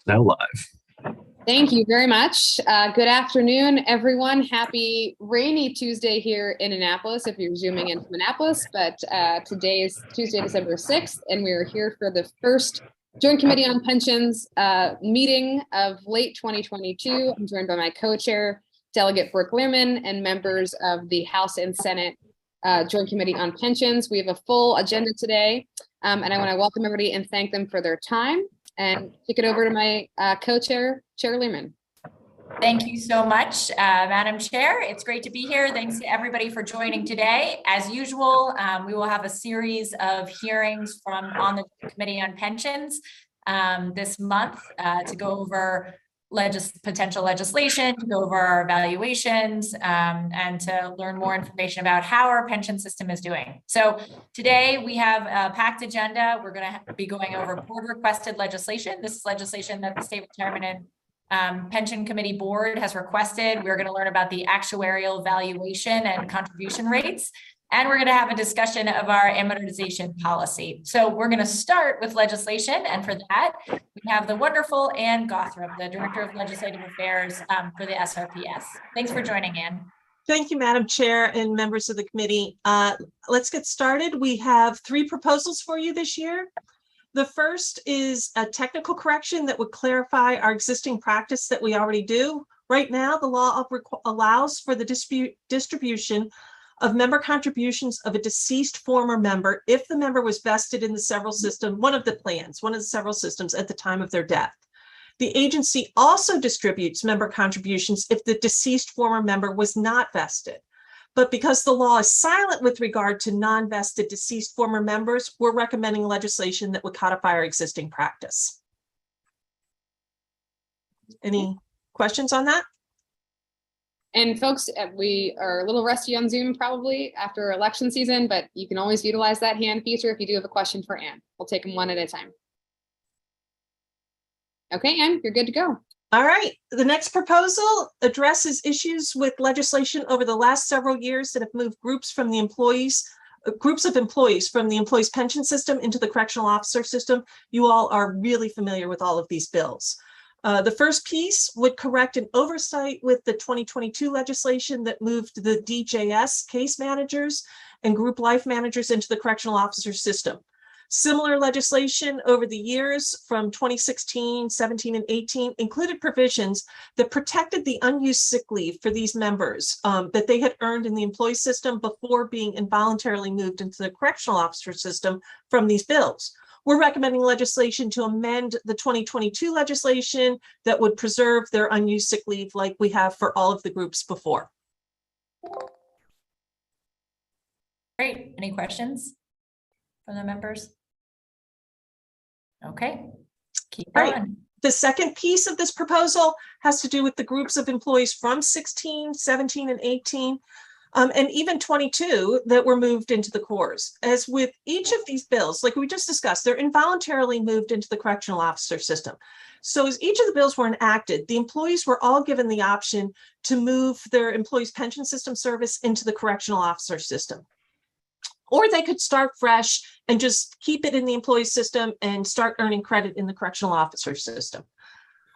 Now live. Thank you very much. Good afternoon, everyone. Happy rainy Tuesday here in Annapolis, if you're zooming into Annapolis. But today is Tuesday, December 6th, and we are here for the first Joint Committee on Pensions meeting of late 2022. I'm joined by my co-chair, Delegate Brooke Lehrman, and members of the House and Senate Joint Committee on Pensions. We have a full agenda today, and I want to welcome everybody and thank them for their time. And kick it over to my co-chair, Chair Lehrman. Thank you so much, Madam Chair. It's great to be here. Thanks to everybody for joining today. As usual, we will have a series of hearings on the Committee on Pensions this month to go over potential legislation, to go over our evaluations, and to learn more information about how our pension system is doing. So today we have a packed agenda. We're going to be going over board requested legislation. This is legislation that the State Retirement and Pension Committee Board has requested. We're going to learn about the actuarial valuation and contribution rates. And we're going to have a discussion of our amortization policy. So we're going to start with legislation. And for that, we have the wonderful Ann Gothrop, the Director of Legislative Affairs for the SRPS. Thanks for joining, Ann. Thank you, Madam Chair and members of the committee. Let's get started. We have 3 proposals for you this year. The first is a technical correction that would clarify our existing practice that we already do. Right now, the law allows for the distribution of member contributions of a deceased former member if the member was vested in the several system, one of the several systems at the time of their death. The agency also distributes member contributions if the deceased former member was not vested. But because the law is silent with regard to non-vested deceased former members, we're recommending legislation that would codify our existing practice. Any questions on that? And folks, we are a little rusty on Zoom probably after election season, but you can always utilize that hand feature if you do have a question for Ann. We'll take them one at a time. Okay, Ann, you're good to go. All right. The next proposal addresses issues with legislation over the last several years that have moved groups of employees from the employees pension system into the correctional officer system. You all are really familiar with all of these bills. The first piece would correct an oversight with the 2022 legislation that moved the DJS case managers and group life managers into the correctional officer system. Similar legislation over the years from 2016, 17, and 18 included provisions that protected the unused sick leave for these members that they had earned in the employee system before being involuntarily moved into the correctional officer system from these bills. We're recommending legislation to amend the 2022 legislation that would preserve their unused sick leave like we have for all of the groups before. Great. Any questions from the members? Okay, keep going. Right. The second piece of this proposal has to do with the groups of employees from 16, 17, and 18. And even 22 that were moved into the cores. As with each of these bills, like we just discussed, they're involuntarily moved into the correctional officer system. So as each of the bills were enacted, the employees were all given the option to move their employees' pension system service into the correctional officer system. Or they could start fresh and just keep it in the employee system and start earning credit in the correctional officer system.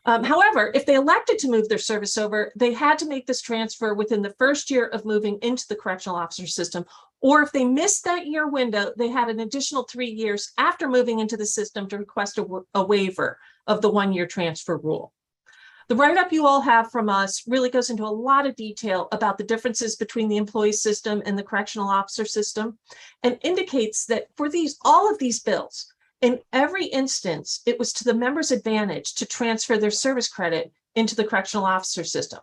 However, if they elected to move their service over, they had to make this transfer within the first year of moving into the correctional officer system, or if they missed that year window, they had an additional 3 years after moving into the system to request a waiver of the 1-year transfer rule. The write-up you all have from us really goes into a lot of detail about the differences between the employee system and the correctional officer system, and indicates that for all of these bills, in every instance, it was to the member's advantage to transfer their service credit into the correctional officer system.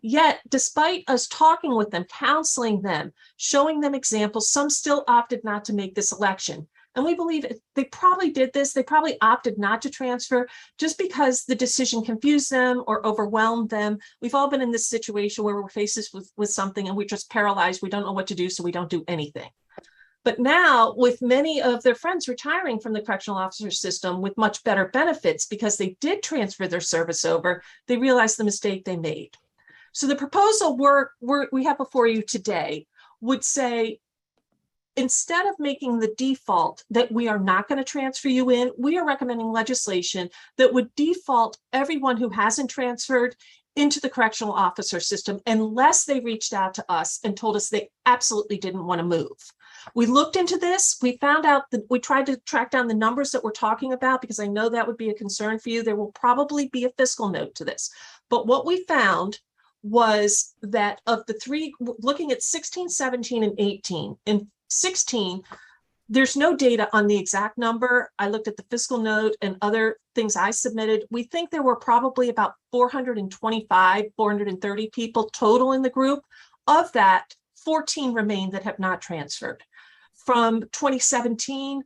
Yet, despite us talking with them, counseling them, showing them examples, some still opted not to make this election. And we believe they probably did this. They probably opted not to transfer just because the decision confused them or overwhelmed them. We've all been in this situation where we're faced with something and we're just paralyzed. We don't know what to do, so we don't do anything. But now, with many of their friends retiring from the correctional officer system with much better benefits because they did transfer their service over, they realized the mistake they made. So the proposal we have before you today would say instead of making the default that we are not going to transfer you in, we are recommending legislation that would default everyone who hasn't transferred into the correctional officer system unless they reached out to us and told us they absolutely didn't want to move. We looked into this. We found out that we tried to track down the numbers that we're talking about because I know that would be a concern for you. There will probably be a fiscal note to this. But what we found was that of the three, looking at 16, 17, and 18, in 16, there's no data on the exact number. I looked at the fiscal note and other things I submitted. We think there were probably about 425, 430 people total in the group. Of that, 14 remain that have not transferred. From 2017,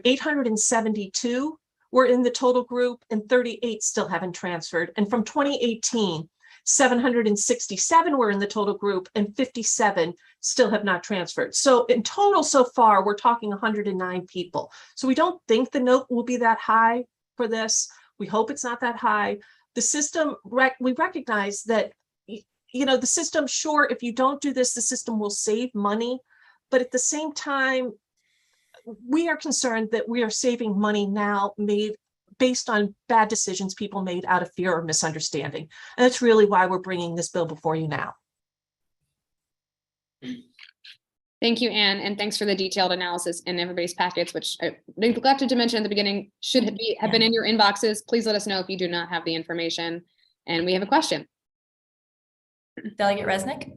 872 were in the total group and 38 still haven't transferred. And from 2018, 767 were in the total group and 57 still have not transferred. So in total so far, we're talking 109 people. So we don't think the note will be that high for this. We hope it's not that high. The system, we recognize that, the system, sure, if you don't do this, the system will save money. But at the same time, we are concerned that we are saving money now based on bad decisions people made out of fear or misunderstanding. And that's really why we're bringing this bill before you now. Thank you, Anne, and thanks for the detailed analysis in everybody's packets, which I neglected to mention at the beginning, should have been in your inboxes. Please let us know if you do not have the information. And we have a question. Delegate Resnick.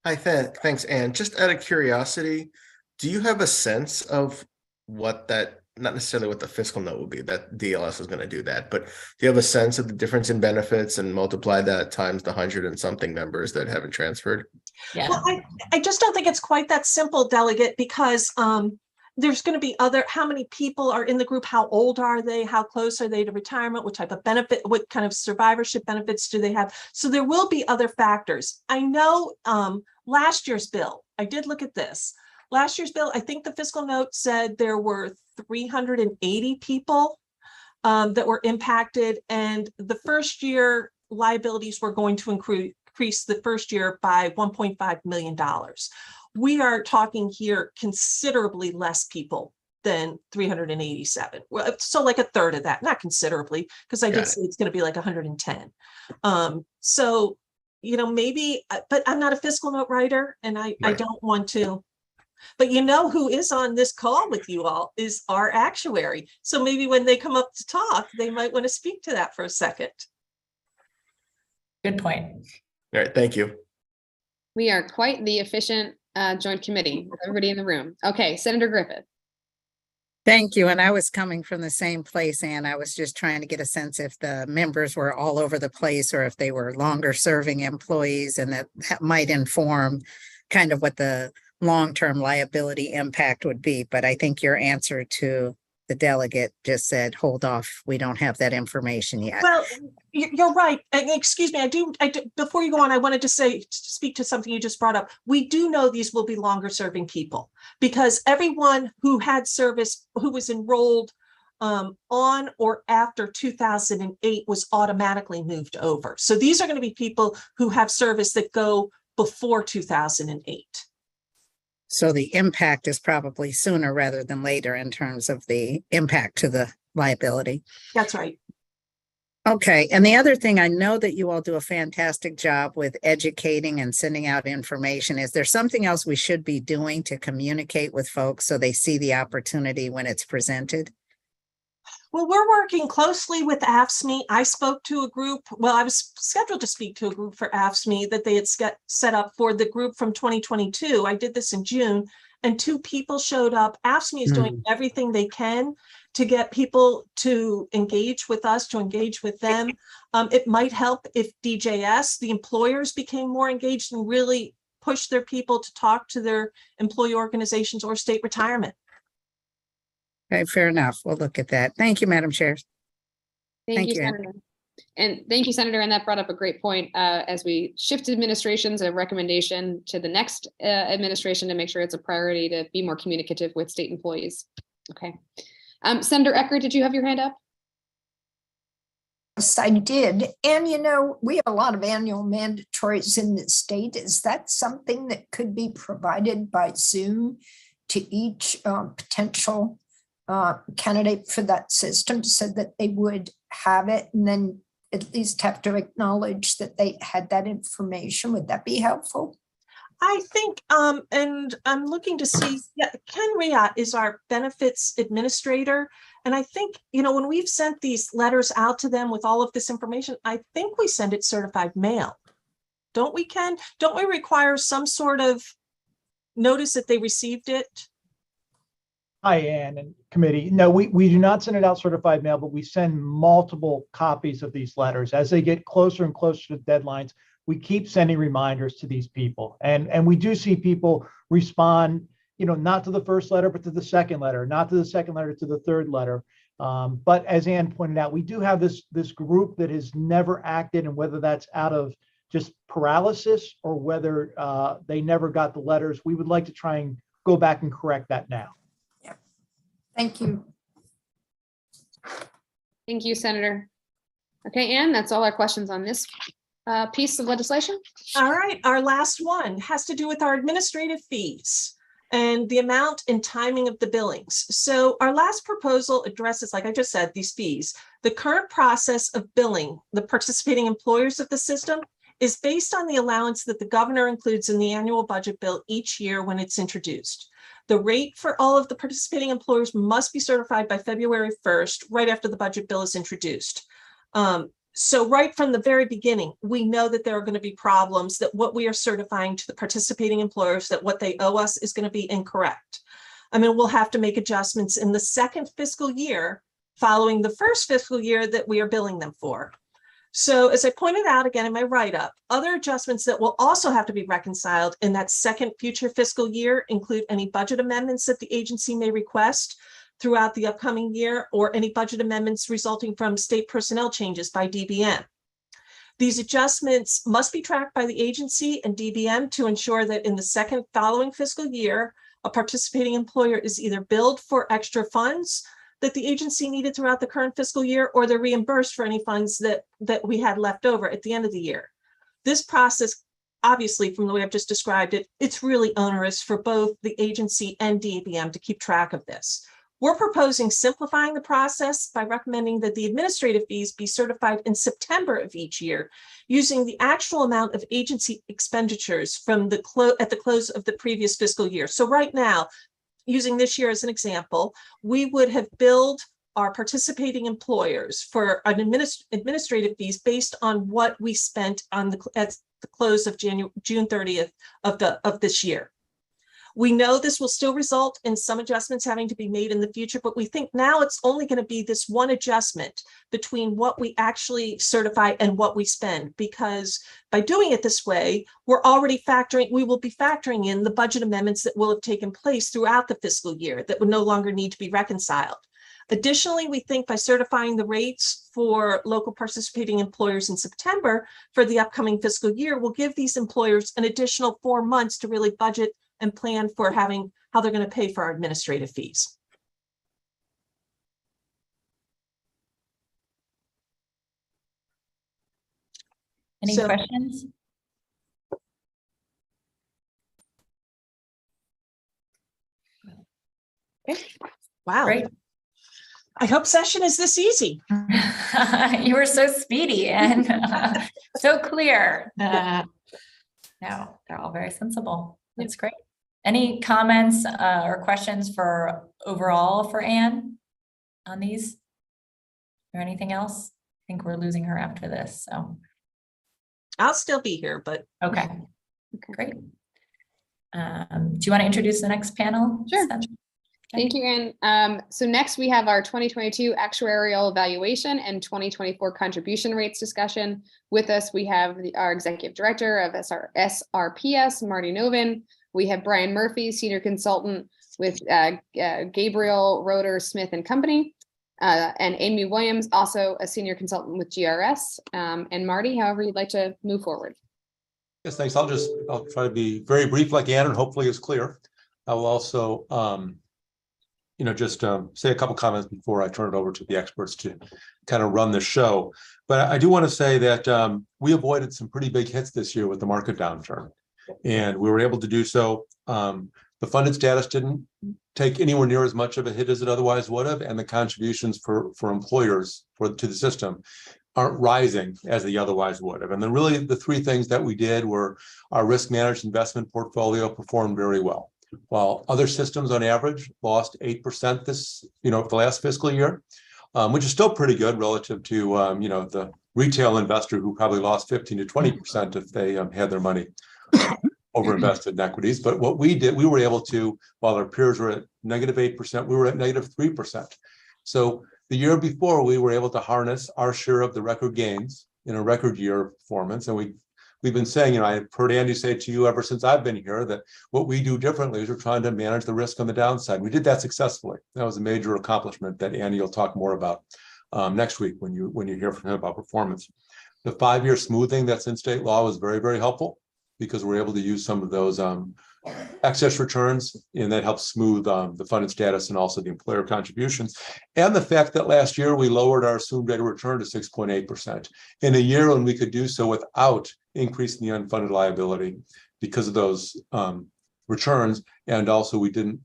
Hi, thanks, Anne. Just out of curiosity, do you have a sense of what that, not necessarily what the fiscal note will be, that DLS is going to do that, but do you have a sense of the difference in benefits and multiply that times the 100 and something members that haven't transferred? Yeah. Well, I just don't think it's quite that simple, Delegate, because there's going to be how many people are in the group, how old are they, how close are they to retirement, what type of benefit, what kind of survivorship benefits do they have? So there will be other factors. I know last year's bill, I did look at this. Last year's bill, I think the fiscal note said there were 380 people that were impacted, and the first year liabilities were going to increase the first year by $1.5 million. We are talking here considerably less people than 387. Well, so like a third of that, not considerably, because I did say it's going to be like 110. So, maybe, but I'm not a fiscal note writer and I don't want to. But who is on this call with you all is our actuary. So maybe when they come up to talk, they might want to speak to that for a second. Good point. All right, thank you. We are quite the efficient joint committee with everybody in the room. Okay, Senator Griffith. Thank you. And I was coming from the same place, Ann. I was just trying to get a sense if the members were all over the place or if they were longer serving employees, and that might inform kind of what the long-term liability impact would be. But I think your answer to the delegate just said, hold off. We don't have that information yet. Well, you're right. Excuse me. I do. Before you go on, I wanted to speak to something you just brought up. We do know these will be longer serving people because everyone who had service, who was enrolled on or after 2008 was automatically moved over. So these are going to be people who have service that go before 2008. So the impact is probably sooner rather than later in terms of the impact to the liability. That's right. Okay. And the other thing, I know that you all do a fantastic job with educating and sending out information. Is there something else we should be doing to communicate with folks so they see the opportunity when it's presented? Well, we're working closely with AFSCME. I spoke to a group. Well, I was scheduled to speak to a group for AFSCME that they had set up for the group from 2022. I did this in June, and 2 people showed up. AFSCME is doing everything they can to get people to engage with us, to engage with them. It might help if DJS, the employers, became more engaged and really push their people to talk to their employee organizations or state retirement. Okay, fair enough. We'll look at that. Thank you, Madam Chair. Thank you, Senator. And thank you, Senator. And that brought up a great point. As we shift administrations, a recommendation to the next administration to make sure it's a priority to be more communicative with state employees. Okay. Senator Eckert, did you have your hand up? Yes, I did. And you know, we have a lot of annual mandatories in the state. Is that something that could be provided by Zoom to each potential candidate for that system so that they would have it and then at least have to acknowledge that they had that information? Would that be helpful? I think, and I'm looking to see, yeah, Ken Riat is our benefits administrator. And I think, you know, when we've sent these letters out to them with all of this information, I think we send it certified mail. Don't we, Ken? Don't we require some sort of notice that they received it? Hi, Ann and committee. No, we do not send it out certified mail, but we send multiple copies of these letters. As they get closer and closer to deadlines, we keep sending reminders to these people. And we do see people respond, you know, not to the first letter, but to the second letter, not to the second letter, to the third letter. But as Ann pointed out, we do have this group that has never acted, and whether that's out of just paralysis or whether they never got the letters, we would like to try and go back and correct that now. Thank you. Thank you, Senator. Okay, Ann, that's all our questions on this piece of legislation. All right, our last one has to do with our administrative fees and the amount and timing of the billings. So our last proposal addresses, like I just said, these fees. The current process of billing the participating employers of the system is based on the allowance that the governor includes in the annual budget bill each year when it's introduced. The rate for all of the participating employers must be certified by February 1st, right after the budget bill is introduced. So right from the very beginning, we know that there are going to be problems, that what we are certifying to the participating employers, that what they owe us is going to be incorrect. I mean, we'll have to make adjustments in the second fiscal year following the first fiscal year that we are billing them for. So as I pointed out again in my write-up, other adjustments that will also have to be reconciled in that second future fiscal year include any budget amendments that the agency may request throughout the upcoming year, or any budget amendments resulting from state personnel changes by DBM. These adjustments must be tracked by the agency and DBM to ensure that in the second following fiscal year, a participating employer is either billed for extra funds that the agency needed throughout the current fiscal year, or they're reimbursed for any funds that we had left over at the end of the year. This process, obviously, from the way I've just described it, it's really onerous for both the agency and DBM to keep track of this. We're proposing simplifying the process by recommending that the administrative fees be certified in September of each year, using the actual amount of agency expenditures from at the close of the previous fiscal year. So right now, using this year as an example, we would have billed our participating employers for an administrative fees based on what we spent on at the close of June 30th of this year. We know this will still result in some adjustments having to be made in the future, but we think now it's only going to be this one adjustment between what we actually certify and what we spend, because by doing it this way, we will be factoring in the budget amendments that will have taken place throughout the fiscal year that would no longer need to be reconciled. Additionally, we think by certifying the rates for local participating employers in September for the upcoming fiscal year will give these employers an additional 4 months to really budget and plan for how they're going to pay for our administrative fees. Any questions? Okay. Wow. Great. I hope session is this easy. You were so speedy and so clear. No, they're all very sensible. That's great. Any comments or questions for overall for Ann on these or anything else? I think we're losing her after this, so. I'll still be here, but. Okay, great. Do you want to introduce the next panel? Sure. Thank you, Ann. So next we have our 2022 actuarial evaluation and 2024 contribution rates discussion. With us, we have our executive director of SRPS, Marty Novin. We have Brian Murphy, senior consultant with Gabriel Roeder Smith and Company, and Amy Williams, also a senior consultant with GRS. And Marty, however you'd like to move forward. Yes, thanks. I'll try to be very brief like Ann, and hopefully it's clear. I will also just say a couple comments before I turn it over to the experts to kind of run the show. But I do want to say that we avoided some pretty big hits this year with the market downturn, and we were able to do so. The funded status didn't take anywhere near as much of a hit as it otherwise would have, and the contributions for employers to the system aren't rising as they otherwise would have. And then really the three things that we did were our risk managed investment portfolio performed very well. While other systems on average lost 8% this, the last fiscal year, which is still pretty good relative to, the retail investor who probably lost 15 to 20% if they had their money overinvested in equities. But what we did, we were able to, while our peers were at -8%, we were at -3%. So the year before, we were able to harness our share of the record gains in a record year of performance. And we've been saying, I've heard Andy say to you ever since I've been here that what we do differently is we're trying to manage the risk on the downside. We did that successfully. That was a major accomplishment that Andy will talk more about next week when you hear from him about performance. The 5-year smoothing that's in state law was very, very helpful because we're able to use some of those excess returns, and that helps smooth the funded status and also the employer contributions. And the fact that last year we lowered our assumed rate of return to 6.8% in a year when we could do so without increasing the unfunded liability because of those returns, and also we didn't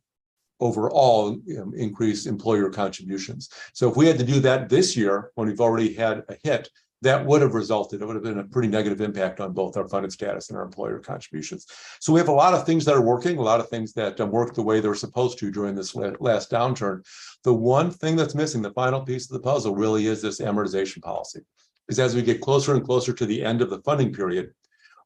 overall increase employer contributions. So if we had to do that this year when we've already had a hit, that would have resulted, it would have been a pretty negative impact on both our funded status and our employer contributions. So we have a lot of things that are working, a lot of things that work the way they're supposed to during this last downturn. The one thing that's missing, the final piece of the puzzle, really is this amortization policy. Because as we get closer and closer to the end of the funding period,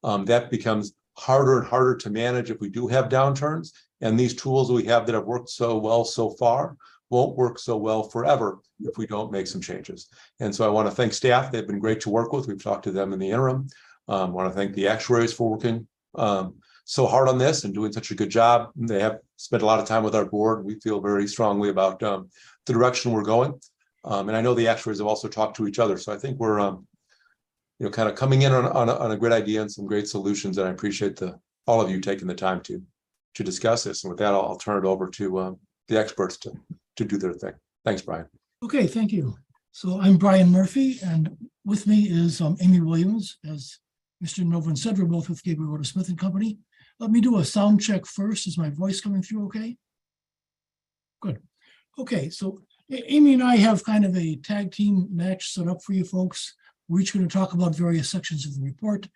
that becomes harder and harder to manage if we do have downturns. And these tools we have that have worked so well so far won't work so well forever if we don't make some changes. And so I want to thank staff. They've been great to work with. We've talked to them in the interim. I want to thank the actuaries for working so hard on this and doing such a good job. They have spent a lot of time with our board. We feel very strongly about the direction we're going. And I know the actuaries have also talked to each other. So I think we're kind of coming in on a great idea and some great solutions. And I appreciate all of you taking the time to discuss this. And with that, I'll turn it over to the experts to do their thing. Thanks, Brian. Okay, thank you. So I'm Brian Murphy, and with me is Amy Williams. As Mr. Novin said, we're both with Gabriel Roder Smith and Company. Let me do a sound check first. Is my voice coming through okay? Good. Okay, so Amy and I have kind of a tag team match set up for you folks. We're each going to talk about various sections of the report,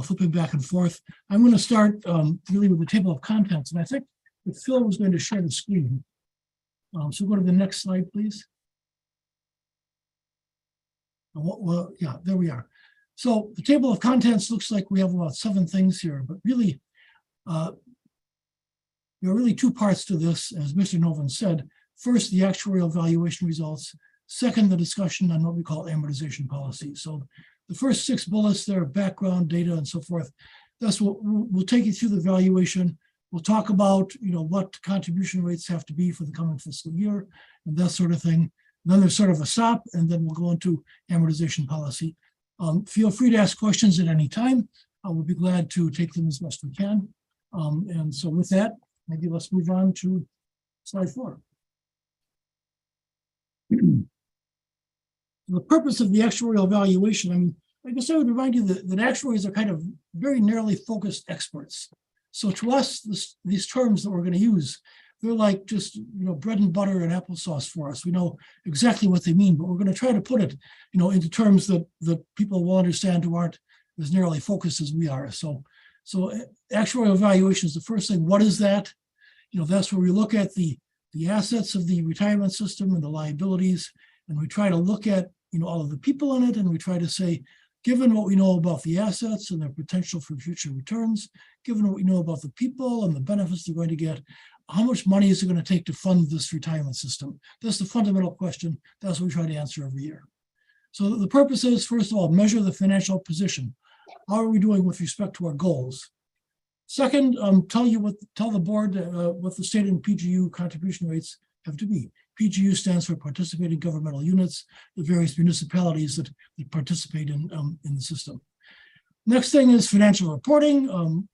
flipping back and forth. I'm going to start really with the table of contents, and I think that Phil was going to share the screen. So go to the next slide, please. Well, yeah, there we are. So the table of contents looks like we have about 7 things here, but really, there are really 2 parts to this, as Mr. Novin said. First, the actuarial valuation results. Second, the discussion on what we call amortization policy. So the first 6 bullets there, background, data, and so forth. That's what we'll take you through the valuation. We'll talk about, what contribution rates have to be for the coming fiscal year and that sort of thing. And then there's sort of a stop, and then we'll go into amortization policy. Feel free to ask questions at any time. I will be glad to take them as best we can. And so with that, maybe let's move on to slide 4. The purpose of the actuarial valuation, I guess I would remind you that actuaries are kind of very narrowly focused experts. So to us, these terms that we're going to use, they're like just bread and butter and applesauce for us. We know exactly what they mean, but we're going to try to put it into terms that people will understand who aren't as narrowly focused as we are. So actuarial evaluation is the first thing. What is that? That's where we look at the assets of the retirement system and the liabilities, and we try to look at all of the people in it, and we try to say, given what we know about the assets and their potential for future returns, given what we know about the people and the benefits they're going to get, how much money is it going to take to fund this retirement system? That's the fundamental question. That's what we try to answer every year. So the purpose is, first of all, measure the financial position. How are we doing with respect to our goals? Second, tell the board what the state and PGU contribution rates have to be. PGU stands for participating governmental units, the various municipalities that participate in the system. Next thing is financial reporting.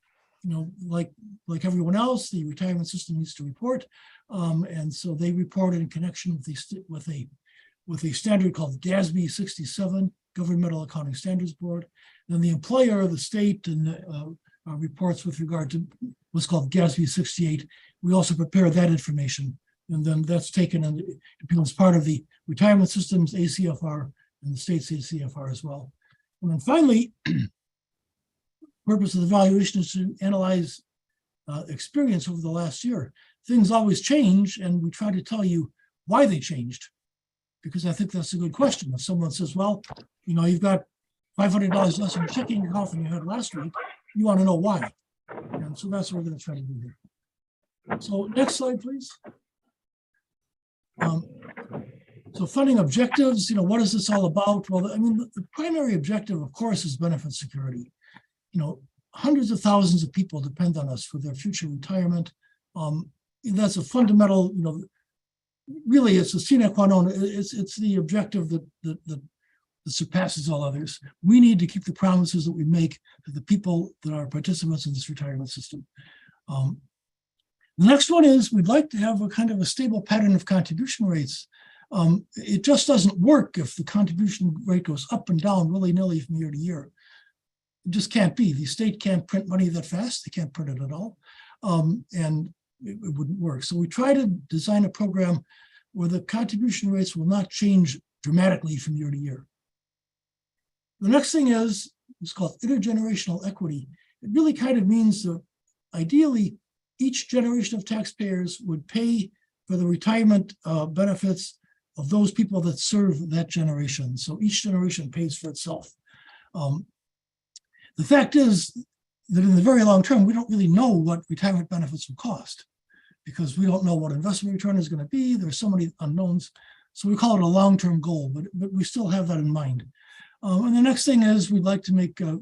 Like everyone else, the retirement system needs to report. And so they reported in connection with a standard called GASB 67, Governmental Accounting Standards Board. Then the employer of the state and reports with regard to what's called GASB 68. We also prepare that information, and then that's taken and it becomes part of the retirement systems ACFR and the state's ACFR as well. And then finally, purpose of the evaluation is to analyze experience over the last year. Things always change, and we try to tell you why they changed, because I think that's a good question. If someone says, well, you know, you've got $500 less in your checking account than you had last week, you want to know why. And so that's what we're going to try to do here. So next slide, please. So funding objectives, you know, what is this all about? Well, I mean, the primary objective, of course, is benefit security. You know, hundreds of thousands of people depend on us for their future retirement. That's a fundamental, you know, really it's a sine qua non. It's the objective that surpasses all others. We need to keep the promises that we make to the people that are participants in this retirement system. The next one is we'd like to have a kind of a stable pattern of contribution rates. It just doesn't work if the contribution rate goes up and down willy-nilly from year to year. It just can't be. The state can't print money that fast. They can't print it at all. And it wouldn't work. So we try to design a program where the contribution rates will not change dramatically from year to year. The next thing is, it's called intergenerational equity. It really kind of means that ideally, each generation of taxpayers would pay for the retirement benefits of those people that serve that generation. So each generation pays for itself. The fact is that in the very long term, we don't really know what retirement benefits will cost because we don't know what investment return is going to be. There's so many unknowns. So we call it a long-term goal, but we still have that in mind. And the next thing is we'd like to make a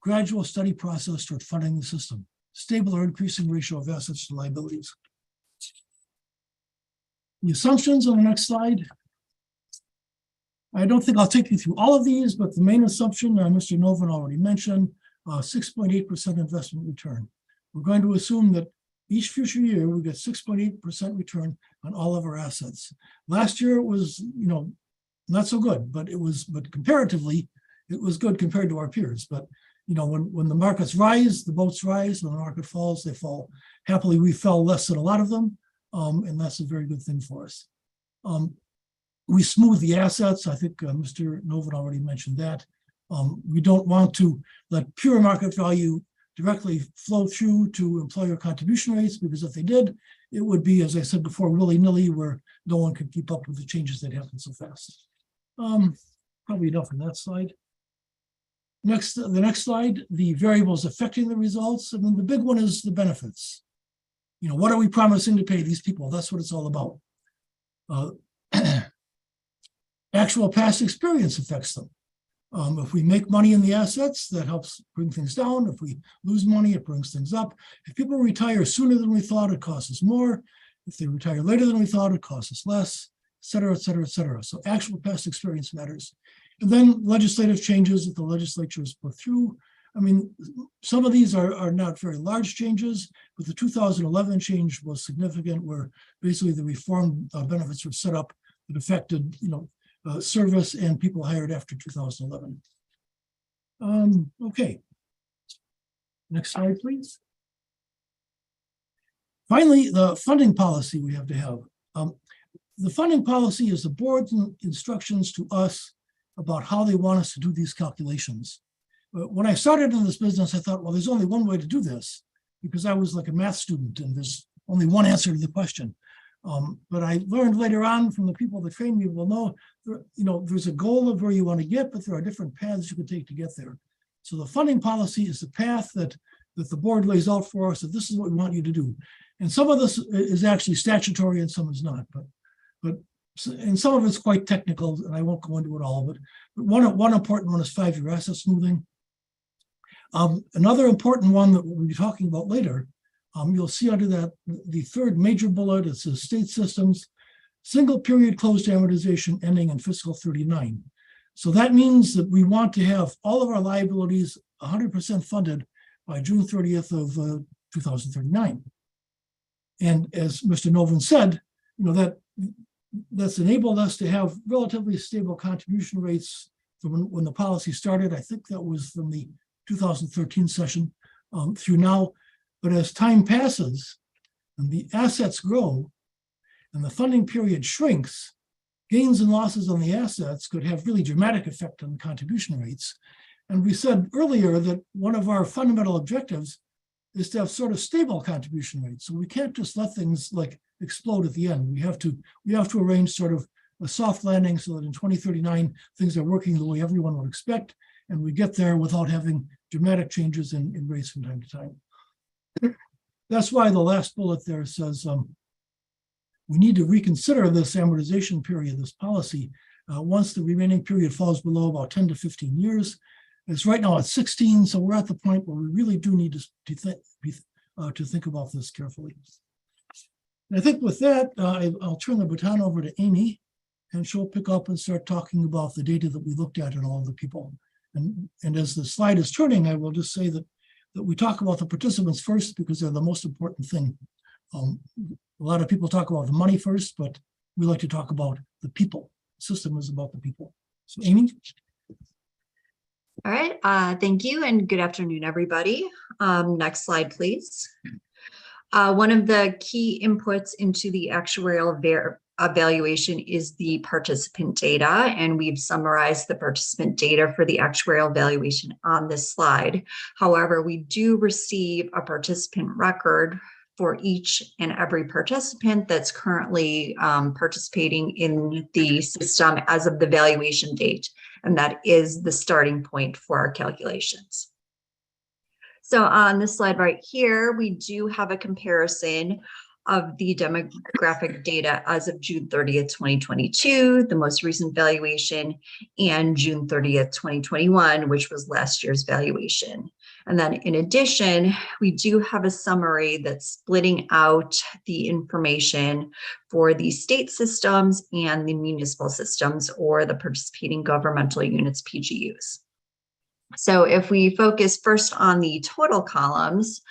gradual steady process toward funding the system, stable or increasing ratio of assets to liabilities. The assumptions on the next slide. I don't think I'll take you through all of these, but the main assumption Mr. Novin already mentioned, 6.8% investment return. We're going to assume that each future year we get 6.8% return on all of our assets. Last year it was, you know, not so good, but comparatively, it was good compared to our peers. But you know, when the markets rise, the boats rise. When the market falls, they fall. Happily, we fell less than a lot of them, and that's a very good thing for us. We smooth the assets. I think Mr. Novin already mentioned that. We don't want to let pure market value directly flow through to employer contribution rates, because if they did, it would be, as I said before, willy-nilly, where no one could keep up with the changes that happen so fast. Probably enough on that slide. The next slide, the variables affecting the results. I mean, the big one is the benefits. You know, what are we promising to pay these people? That's what it's all about. Actual past experience affects them. If we make money in the assets, that helps bring things down. If we lose money, it brings things up. If people retire sooner than we thought, it costs us more. If they retire later than we thought, it costs us less, et cetera, et cetera, et cetera. So actual past experience matters. And then legislative changes that the legislature has put through. I mean, some of these are not very large changes, but the 2011 change was significant, where basically the reform benefits were set up that affected, you know, service and people hired after 2011. Okay. Next slide, please. Finally, the funding policy we have to have. The funding policy is the board's instructions to us about how they want us to do these calculations. But when I started in this business, I thought, well, there's only one way to do this, because I was like a math student and there's only one answer to the question. But I learned later on from the people that trained me, well, no, you know, there's a goal of where you want to get, but there are different paths you can take to get there. So the funding policy is the path that the board lays out for us, that this is what we want you to do. And some of this is actually statutory and some is not, and some of it's quite technical, and I won't go into it all, but one important one is 5-year asset smoothing. Another important one that we'll be talking about later, you'll see under that, the third major bullet, it says state systems, single period closed amortization ending in fiscal 39. So that means that we want to have all of our liabilities 100% funded by June 30th of 2039. And as Mr. Novin said, that's enabled us to have relatively stable contribution rates from when the policy started. I think that was from the 2013 session through now. But as time passes and the assets grow and the funding period shrinks, gains and losses on the assets could have really dramatic effect on the contribution rates. And we said earlier that one of our fundamental objectives is to have sort of stable contribution rates. So we can't just let things like explode at the end. We have to arrange sort of a soft landing so that in 2039 things are working the way everyone would expect, and we get there without having dramatic changes in rates from time to time. That's why the last bullet there says we need to reconsider this amortization period, this policy, once the remaining period falls below about 10 to 15 years. It's right now at 16, so we're at the point where we really do need to think about this carefully. And I think with that, I'll turn the baton over to Amy, and she'll pick up and start talking about the data that we looked at and all of the people. And as the slide is turning, I will just say that we talk about the participants first because they're the most important thing. A lot of people talk about the money first, but we like to talk about the people. The system is about the people. So Amy? All right, thank you and good afternoon, everybody. Next slide, please. One of the key inputs into the actuarial evaluation is the participant data, and we've summarized the participant data for the actuarial evaluation on this slide. However, we do receive a participant record for each and every participant that's currently participating in the system as of the valuation date, and that is the starting point for our calculations. So on this slide right here, we do have a comparison of the demographic data as of June 30th, 2022, the most recent valuation, and June 30th, 2021, which was last year's valuation. And then in addition, we do have a summary that's splitting out the information for the state systems and the municipal systems, or the participating governmental units, PGUs. So if we focus first on the total columns,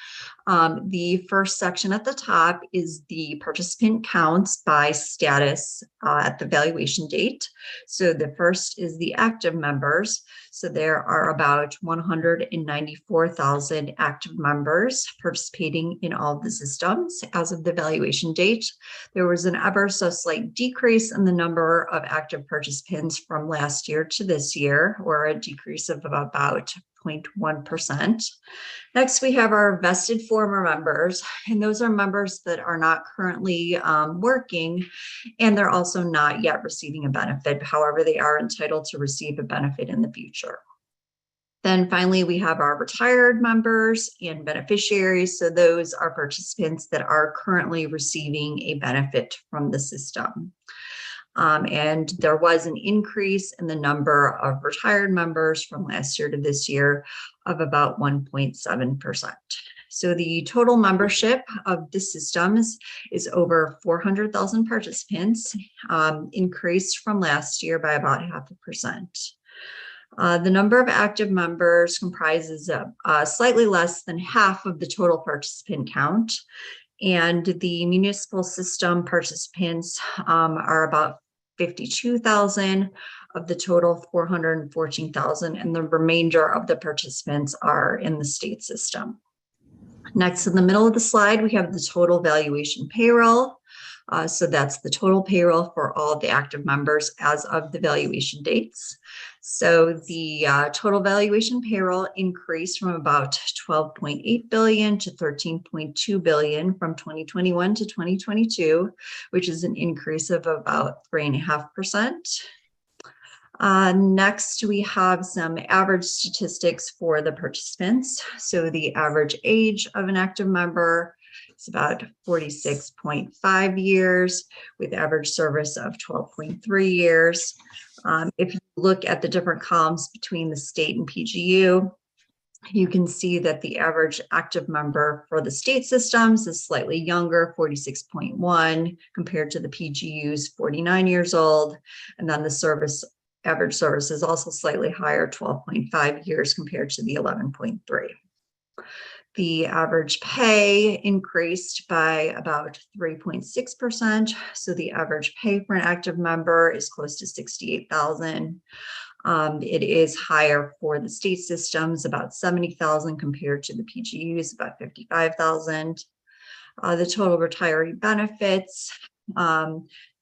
the first section at the top is the participant counts by status at the valuation date. So the first is the active members. So there are about 194,000 active members participating in all of the systems as of the valuation date. There was an ever so slight decrease in the number of active participants from last year to this year, or a decrease of about 0.1%. Next, we have our vested former members, and those are members that are not currently working, and they're also not yet receiving a benefit. However, they are entitled to receive a benefit in the future. Then finally, we have our retired members and beneficiaries. So those are participants that are currently receiving a benefit from the system. And there was an increase in the number of retired members from last year to this year of about 1.7%. So the total membership of the systems is over 400,000 participants, increased from last year by about 0.5%. The number of active members comprises slightly less than half of the total participant count. And the municipal system participants are about 52,000 of the total 414,000, and the remainder of the participants are in the state system. Next, in the middle of the slide, we have the total valuation payroll. So that's the total payroll for all the active members as of the valuation dates. So the total valuation payroll increased from about 12.8 billion to 13.2 billion from 2021 to 2022, which is an increase of about 3.5%. Next, we have some average statistics for the participants. So the average age of an active member is about 46.5 years, with average service of 12.3 years. If you look at the different columns between the state and PGU, you can see that the average active member for the state systems is slightly younger, 46.1, compared to the PGU's 49 years old. And then the average service is also slightly higher, 12.5 years compared to the 11.3. The average pay increased by about 3.6%. So the average pay for an active member is close to $68,000. It is higher for the state systems, about $70,000 compared to the PGUs, about $55,000. The total retiree benefits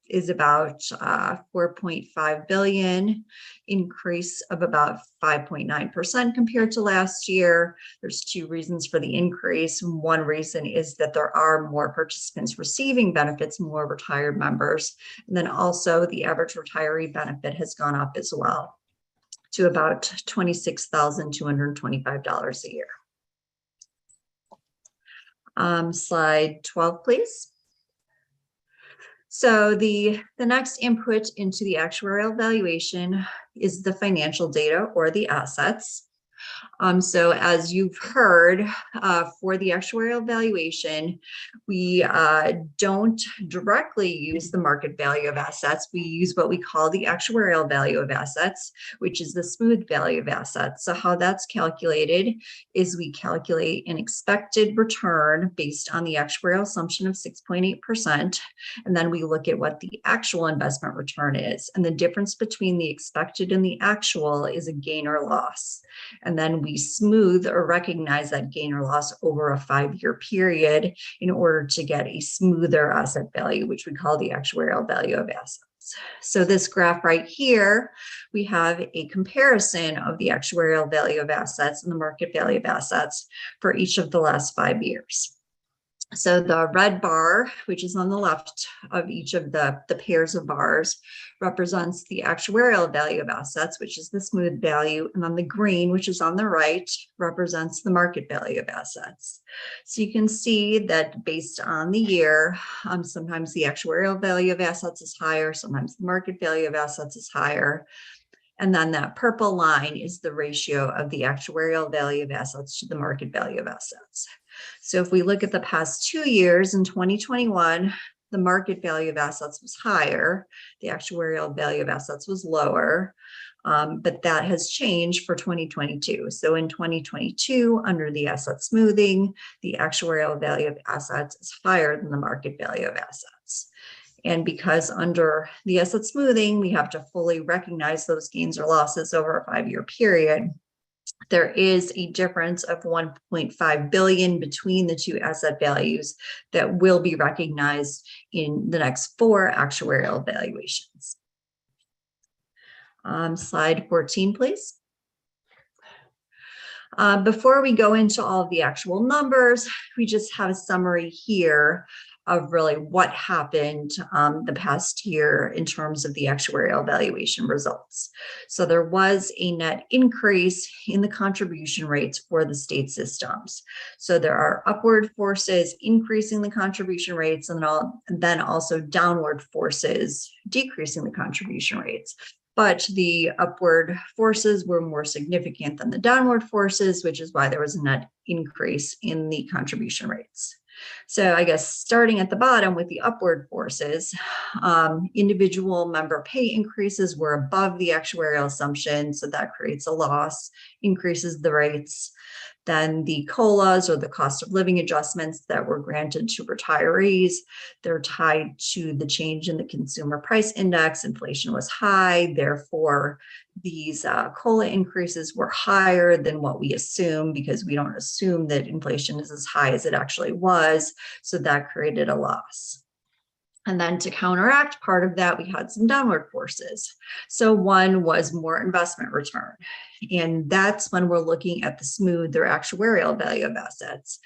is about $4.5 billion, increase of about 5.9% compared to last year. There's two reasons for the increase. One reason is that there are more participants receiving benefits, more retired members. And then also the average retiree benefit has gone up as well to about $26,225 a year. Slide 12, please. So the next input into the actuarial valuation is the financial data or the assets. So as you've heard, for the actuarial valuation, we don't directly use the market value of assets. We use what we call the actuarial value of assets, which is the smooth value of assets. So how that's calculated is we calculate an expected return based on the actuarial assumption of 6.8%. And then we look at what the actual investment return is. And the difference between the expected and the actual is a gain or loss. And then we smooth or recognize that gain or loss over a 5-year period in order to get a smoother asset value, which we call the actuarial value of assets. So this graph right here, we have a comparison of the actuarial value of assets and the market value of assets for each of the last 5 years. So the red bar, which is on the left of each of the pairs of bars, represents the actuarial value of assets, which is the smooth value. And then the green, which is on the right, represents the market value of assets. So you can see that based on the year, sometimes the actuarial value of assets is higher, sometimes the market value of assets is higher. And then that purple line is the ratio of the actuarial value of assets to the market value of assets. So if we look at the past 2 years, in 2021, the market value of assets was higher, the actuarial value of assets was lower, but that has changed for 2022. So in 2022, under the asset smoothing, the actuarial value of assets is higher than the market value of assets. And because under the asset smoothing, we have to fully recognize those gains or losses over a 5-year period, there is a difference of $1.5 billion between the two asset values that will be recognized in the next 4 actuarial valuations. Slide 14, please. Before we go into all of the actual numbers, we just have a summary here of really what happened the past year in terms of the actuarial valuation results. So there was a net increase in the contribution rates for the state systems. So there are upward forces increasing the contribution rates and then also downward forces decreasing the contribution rates. But the upward forces were more significant than the downward forces, which is why there was a net increase in the contribution rates. So I guess starting at the bottom with the upward forces, individual member pay increases were above the actuarial assumption, so that creates a loss, increases the rates. Then the COLAs, or the cost of living adjustments that were granted to retirees, they're tied to the change in the consumer price index. Inflation was high, therefore these COLA increases were higher than what we assume, because we don't assume that inflation is as high as it actually was. So that created a loss. And then to counteract part of that, we had some downward forces. So one was more investment return. And that's when we're looking at the smooth or actuarial value of assets.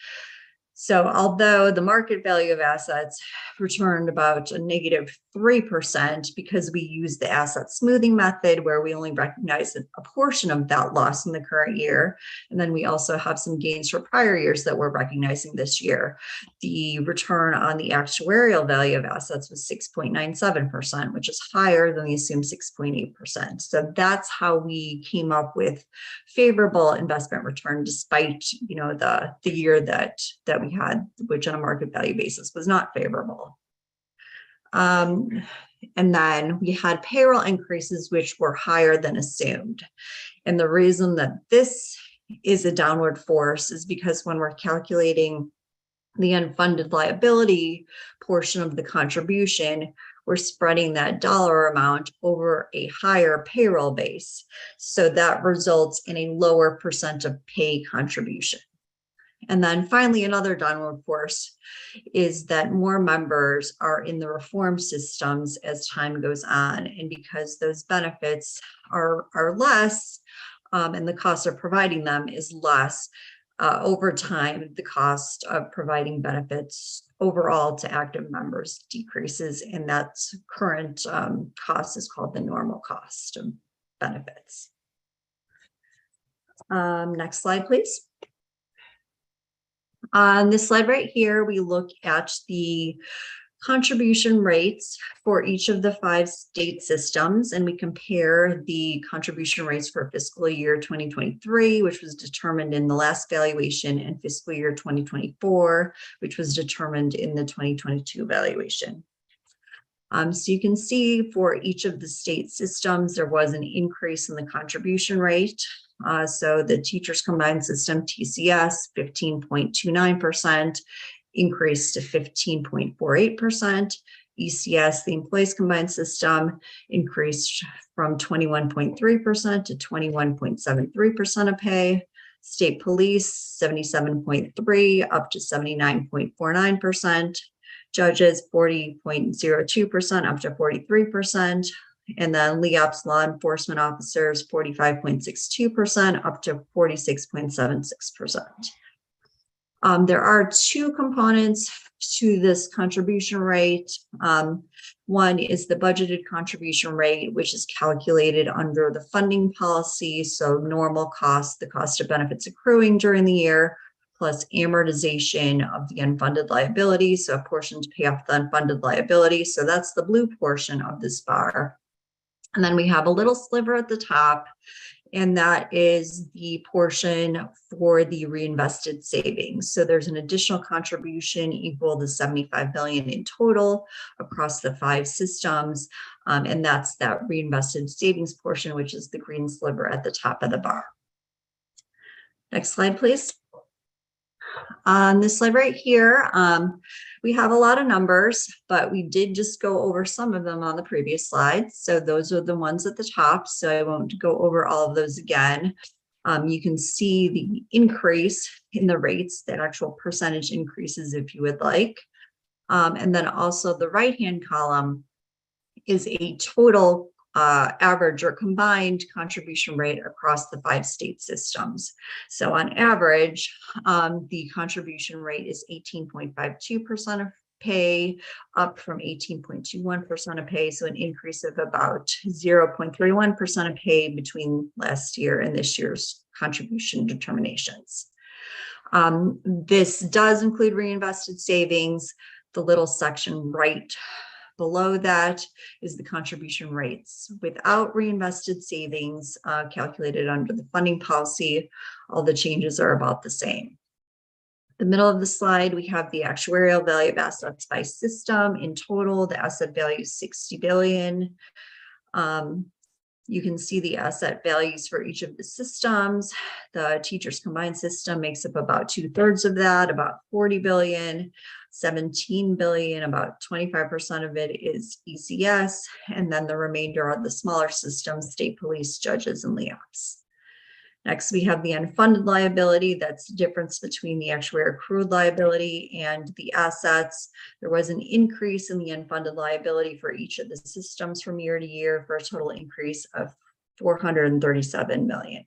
So although the market value of assets returned about a -3% because we use the asset smoothing method where we only recognize a portion of that loss in the current year. And then we also have some gains for prior years that we're recognizing this year. The return on the actuarial value of assets was 6.97%, which is higher than the assumed 6.8%. So that's how we came up with favorable investment return despite, the year that we had, which on a market value basis was not favorable. And then we had payroll increases, which were higher than assumed. And the reason that this is a downward force is because when we're calculating the unfunded liability portion of the contribution, we're spreading that dollar amount over a higher payroll base. So that results in a lower percent of pay contribution. And then finally, another downward force is that more members are in the reform systems as time goes on. And because those benefits are less, and the cost of providing them is less, over time, the cost of providing benefits overall to active members decreases, and that's current cost is called the normal cost of benefits. Next slide, please. On this slide right here, we look at the contribution rates for each of the 5 state systems, and we compare the contribution rates for fiscal year 2023, which was determined in the last valuation, and fiscal year 2024, which was determined in the 2022 valuation. So you can see for each of the state systems, there was an increase in the contribution rate. So the Teachers Combined System, TCS, 15.29%, increased to 15.48%. ECS, the Employees Combined System, increased from 21.3% to 21.73% of pay. State Police, 77.3% up to 79.49%. Judges, 40.02% up to 43%. And then LEOPS, law enforcement officers, 45.62% up to 46.76%. There are 2 components to this contribution rate. One is the budgeted contribution rate, which is calculated under the funding policy. So normal cost, the cost of benefits accruing during the year, plus amortization of the unfunded liability. So a portion to pay off the unfunded liability. So that's the blue portion of this bar. And then we have a little sliver at the top, and that is the portion for the reinvested savings. So there's an additional contribution equal to 75 billion in total across the 5 systems. And that's that reinvested savings portion, which is the green sliver at the top of the bar. Next slide, please. On this slide right here, we have a lot of numbers, but we did just go over some of them on the previous slide. So those are the ones at the top. So I won't go over all of those again. You can see the increase in the rates, that actual percentage increases if you would like. And then also the right-hand column is a total average or combined contribution rate across the 5 state systems. So on average, the contribution rate is 18.52% of pay, up from 18.21% of pay. So an increase of about 0.31% of pay between last year and this year's contribution determinations. This does include reinvested savings. The little section right below that is the contribution rates without reinvested savings, calculated under the funding policy. All the changes are about the same. The middle of the slide, we have the actuarial value of assets by system. In total, the asset value is 60 billion. You can see the asset values for each of the systems. The Teachers Combined System makes up about 2/3 of that, about 40 billion. 17 billion, about 25% of it is ECS, and then the remainder are the smaller systems, state police, judges, and LEOPS. Next, we have the unfunded liability. That's the difference between the actuary accrued liability and the assets. There was an increase in the unfunded liability for each of the systems from year to year for a total increase of 437 million.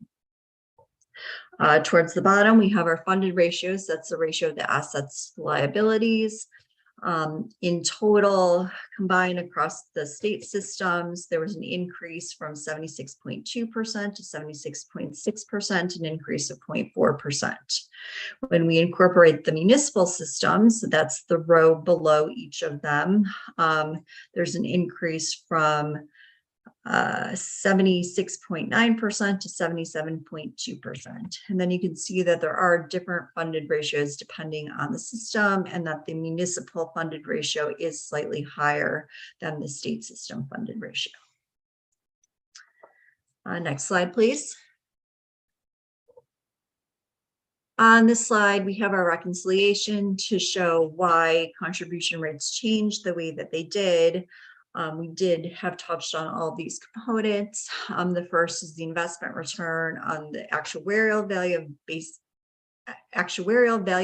Towards the bottom, we have our funded ratios. That's the ratio of the assets to liabilities. In total, combined across the state systems, there was an increase from 76.2% to 76.6%, an increase of 0.4%. When we incorporate the municipal systems, that's the row below each of them, there's an increase from 76.9% to 77.2%. And then you can see that there are different funded ratios depending on the system, and that the municipal funded ratio is slightly higher than the state system funded ratio. Next slide, please. On this slide, we have our reconciliation to show why contribution rates changed the way that they did. We did have touched on all these components. The first is the investment return on the actuarial value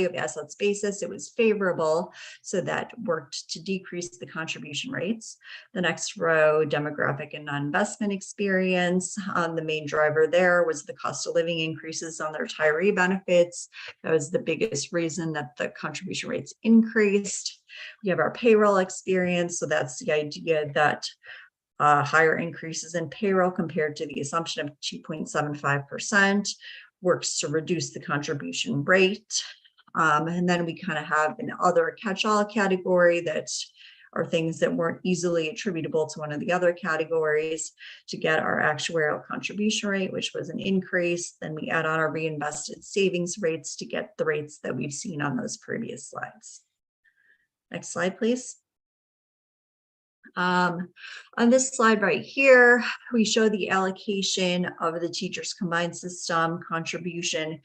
of assets basis. It was favorable, so that worked to decrease the contribution rates. The next row, demographic and non-investment experience. The main driver there was the cost of living increases on the retiree benefits. That was the biggest reason that the contribution rates increased. We have our payroll experience, so that's the idea that higher increases in payroll compared to the assumption of 2.75% works to reduce the contribution rate. And then we kind of have an other catch-all category that are things that weren't easily attributable to one of the other categories to get our actuarial contribution rate, which was an increase. Then we add on our reinvested savings rates to get the rates that we've seen on those previous slides. Next slide, please. On this slide right here, we show the allocation of the teachers combined system contribution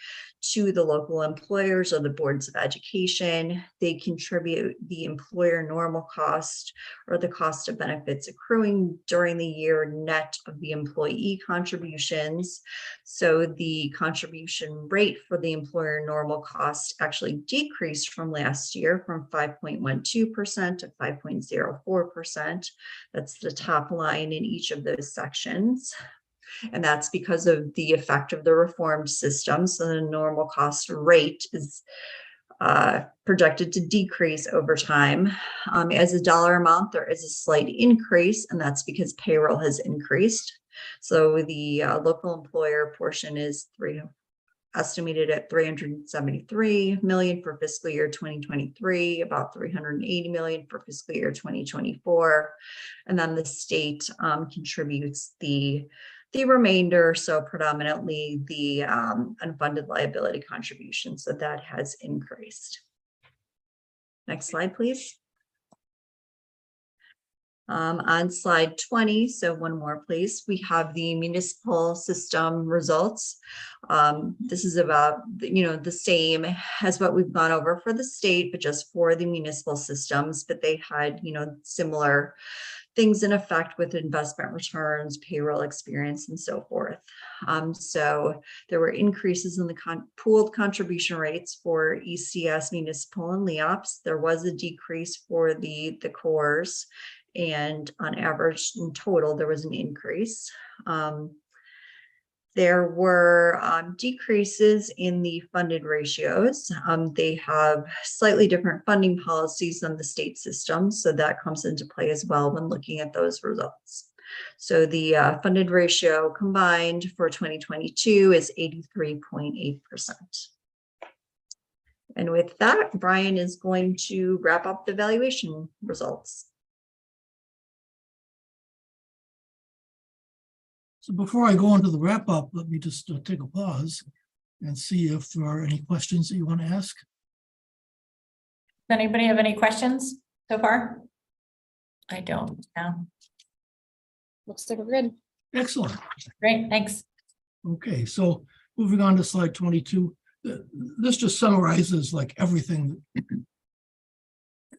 to the local employers or the boards of education. They contribute the employer normal cost or the cost of benefits accruing during the year net of the employee contributions. So the contribution rate for the employer normal cost actually decreased from last year from 5.12% to 5.04%. That's the top line in each of those sections. And that's because of the effect of the reformed system. So the normal cost rate is projected to decrease over time. As a dollar amount, there is a slight increase, and that's because payroll has increased. So the local employer portion is estimated at $373 million for fiscal year 2023, about $380 million for fiscal year 2024. And then the state contributes the remainder, so predominantly the unfunded liability contribution. So that has increased. Next slide, please. On slide 20, so one more please, we have the municipal system results. This is about, the same as what we've gone over for the state, but just for the municipal systems, but they had, similar things in effect with investment returns, payroll experience, and so forth. So there were increases in the pooled contribution rates for ECS, municipal, and LEOPS. There was a decrease for the cores. And on average, in total, there was an increase. There were decreases in the funded ratios. They have slightly different funding policies than the state system, so that comes into play as well when looking at those results. So the funded ratio combined for 2022 is 83.8%. And with that, Brian is going to wrap up the valuation results. So before I go into the wrap up, let me just take a pause and see if there are any questions that you want to ask. Does anybody have any questions so far? I don't know. Looks like we're good. Excellent. Great, thanks. Okay, so moving on to slide 22. This just summarizes like everything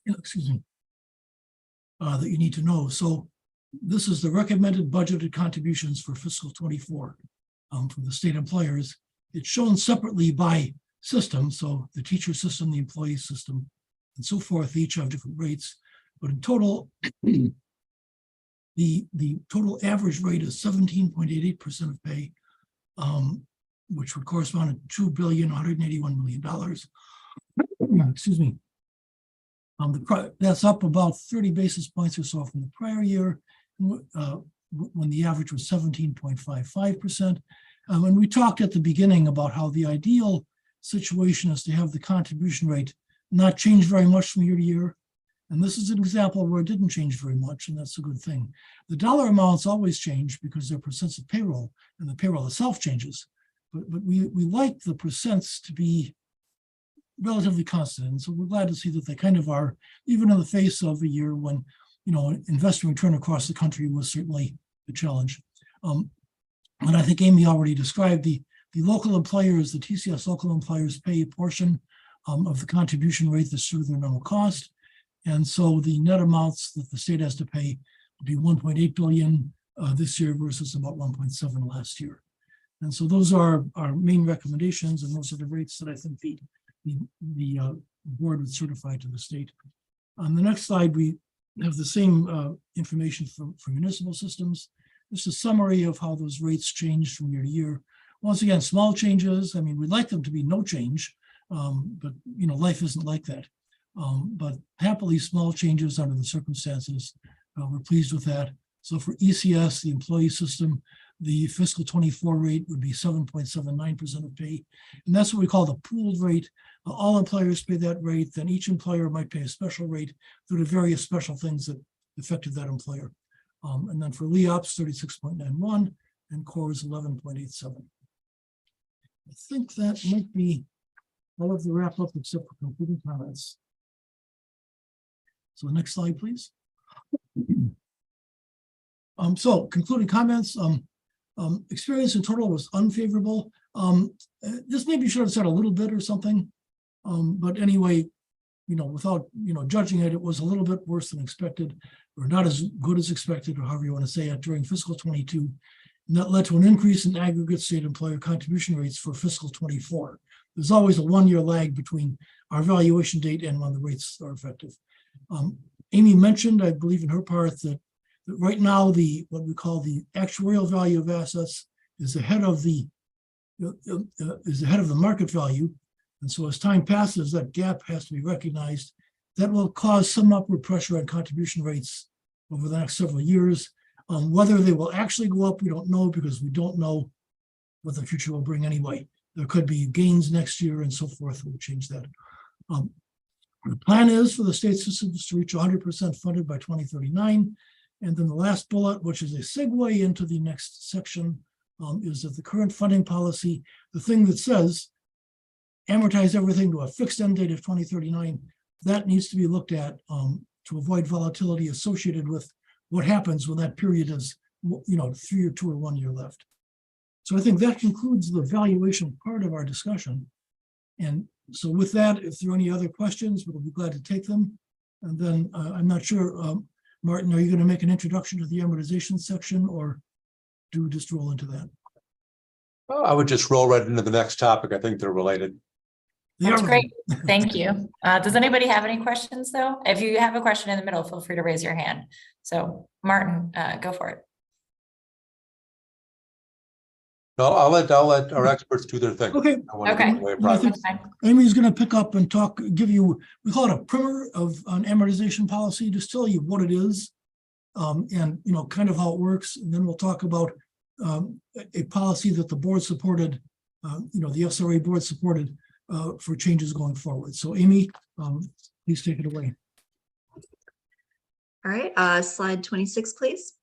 excuse me, that you need to know. So this is the recommended budgeted contributions for fiscal 24 from the state employers. It's shown separately by system, so the teacher system, the employee system, and so forth, each have different rates. But in total, the total average rate is 17.88% of pay, which would correspond to $2,181 million. Excuse me. That's up about 30 basis points or so from the prior year, when the average was 17.55%. And we talked at the beginning about how the ideal situation is to have the contribution rate not change very much from year to year. And this is an example where it didn't change very much, and that's a good thing. The dollar amounts always change because they're percents of payroll, and the payroll itself changes. But we like the percents to be relatively constant. And so we're glad to see that they kind of are, even in the face of a year when, investment return across the country was certainly a challenge. And I think Amy already described the the local employers, the TCS local employers pay a portion of the contribution rate that's through their normal cost. And so the net amounts that the state has to pay will be 1.8 billion this year versus about 1.7 last year. And so those are our main recommendations, and those are the rates that I think the board would certify to the state. On the next slide, we have the same information for municipal systems. Just a summary of how those rates change from year to year. Once again, small changes. I mean, we'd like them to be no change, but life isn't like that. But happily, small changes under the circumstances. We're pleased with that. So for ECS, the employee system, the fiscal 24 rate would be 7.79% of pay. And that's what we call the pooled rate. All employers pay that rate. Then each employer might pay a special rate due to various special things that affected that employer. And then for LEOPS, 36.91 and core is 11.87. I think that might be all of the wrap up except for concluding comments. So the next slide, please. So concluding comments, experience in total was unfavorable. This maybe should have said a little bit or something, but anyway, without judging it, it was a little bit worse than expected, or not as good as expected, or however you want to say it, during fiscal 22. And that led to an increase in aggregate state employer contribution rates for fiscal 24. There's always a one-year lag between our evaluation date and when the rates are effective. Amy mentioned, I believe in her part, that right now what we call the actuarial value of assets is ahead of the market value, and so as time passes, that gap has to be recognized. That will cause some upward pressure on contribution rates over the next several years. Whether they will actually go up, we don't know, because we don't know what the future will bring anyway. There could be gains next year and so forth. We'll change that. The plan is for the state systems to reach 100% funded by 2039. And then the last bullet, which is a segue into the next section, is that the current funding policy, the thing that says amortize everything to a fixed end date of 2039, that needs to be looked at to avoid volatility associated with what happens when that period is, 3 or 2 or 1 year left. So I think that concludes the valuation part of our discussion. And so with that, if there are any other questions, we'll be glad to take them. And then I'm not sure, Martin, are you going to make an introduction to the amortization section, or do we just roll into that? I would just roll right into the next topic. I think they're related. That's great. Thank you. Does anybody have any questions, though? If you have a question in the middle, feel free to raise your hand. So Martin, go for it. No, I'll let our experts do their thing. Okay. Okay. Amy's going to pick up and give you, we call it a primer on amortization policy, just tell you what it is, and kind of how it works. And then we'll talk about a policy that the board supported, the SRA board supported for changes going forward. So Amy, please take it away. All right, slide 26, please.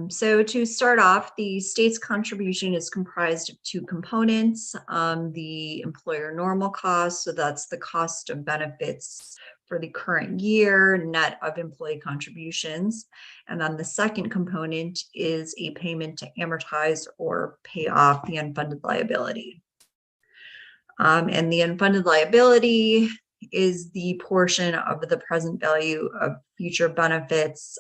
So to start off, the state's contribution is comprised of two components. The employer normal cost, so that's the cost of benefits for the current year, net of employee contributions. And then the second component is a payment to amortize or pay off the unfunded liability. And the unfunded liability is the portion of the present value of future benefits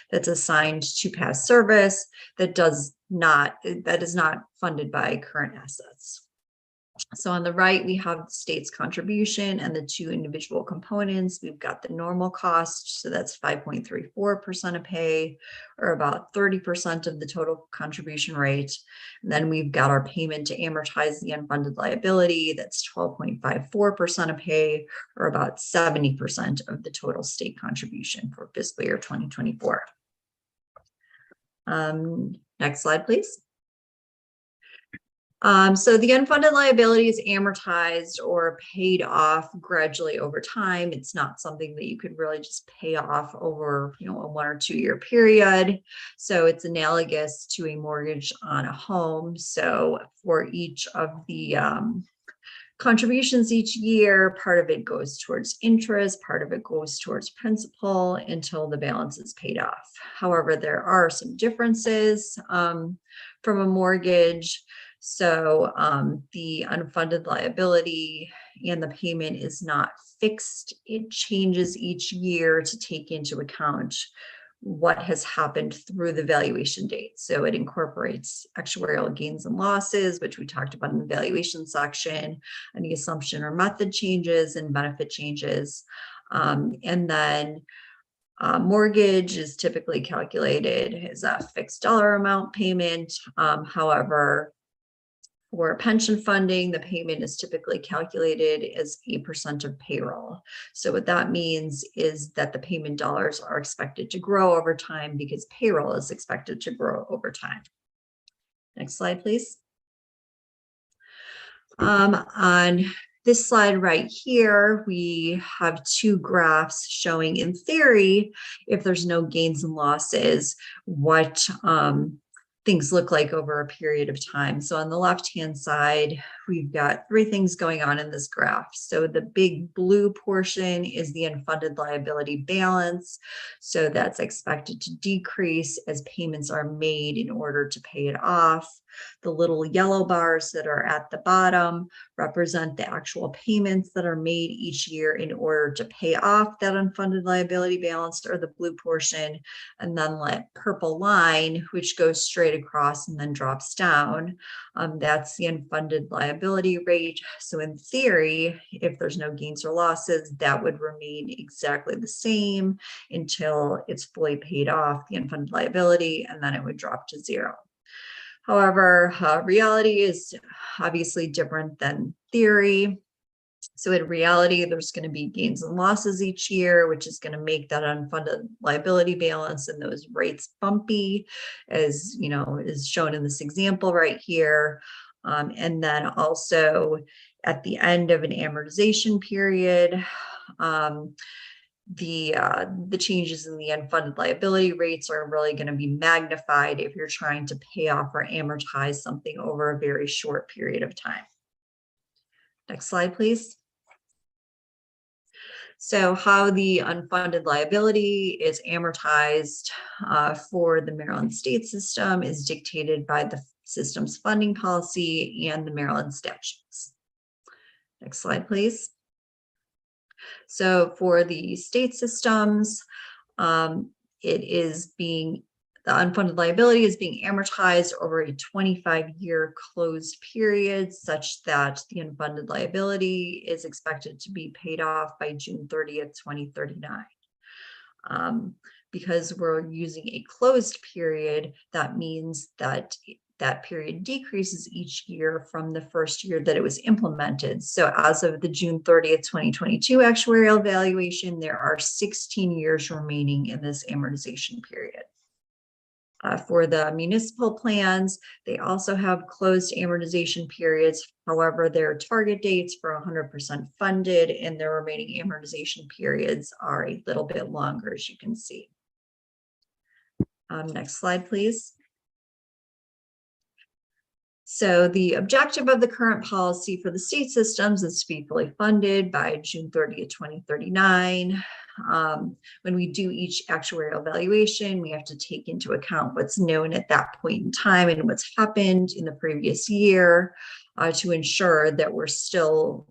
that's assigned to past service that is not funded by current assets. So on the right, we have the state's contribution and the two individual components. We've got the normal cost, so that's 5.34% of pay, or about 30% of the total contribution rate. And then we've got our payment to amortize the unfunded liability, that's 12.54% of pay, or about 70% of the total state contribution for fiscal year 2024. Next slide, please. So the unfunded liability is amortized or paid off gradually over time. It's not something that you could really just pay off over, a 1 or 2 year period. So it's analogous to a mortgage on a home. So for each of the contributions each year. Part of it goes towards interest, part of it goes towards principal until the balance is paid off. However, there are some differences from a mortgage. So the unfunded liability and the payment is not fixed. It changes each year to take into account what has happened through the valuation date. So it incorporates actuarial gains and losses, which we talked about in the valuation section, any assumption or method changes and benefit changes. And then mortgage is typically calculated as a fixed dollar amount payment. However, for pension funding, the payment is typically calculated as 8% of payroll. So what that means is that the payment dollars are expected to grow over time because payroll is expected to grow over time. Next slide, please. On this slide right here, we have two graphs showing, in theory, if there's no gains and losses, what things look like over a period of time. So on the left-hand side, we've got three things going on in this graph. So the big blue portion is the unfunded liability balance. So that's expected to decrease as payments are made in order to pay it off. The little yellow bars that are at the bottom represent the actual payments that are made each year in order to pay off that unfunded liability balance, or the blue portion. And then that purple line, which goes straight across and then drops down, that's the unfunded liability rate. So in theory, if there's no gains or losses, that would remain exactly the same until it's fully paid off, the unfunded liability, and then it would drop to zero. However, reality is obviously different than theory. So in reality, there's going to be gains and losses each year, which is going to make that unfunded liability balance and those rates bumpy, as you know, is shown in this example right here. And then also at the end of an amortization period, the changes in the unfunded liability rates are really going to be magnified if you're trying to pay off or amortize something over a very short period of time. Next slide, please. So how the unfunded liability is amortized for the Maryland state system is dictated by the system's funding policy and the Maryland statutes. Next slide, please. So for the state systems, the unfunded liability is being amortized over a 25-year closed period, such that the unfunded liability is expected to be paid off by June 30th, 2039. Because we're using a closed period, that means that that period decreases each year from the first year that it was implemented. So as of the June 30th, 2022 actuarial valuation, there are 16 years remaining in this amortization period. For the municipal plans, they also have closed amortization periods. However, their target dates for 100% funded and their remaining amortization periods are a little bit longer, as you can see. Next slide, please. So the objective of the current policy for the state systems is to be fully funded by June 30th, 2039. When we do each actuarial valuation, we have to take into account what's known at that point in time and what's happened in the previous year to ensure that we're still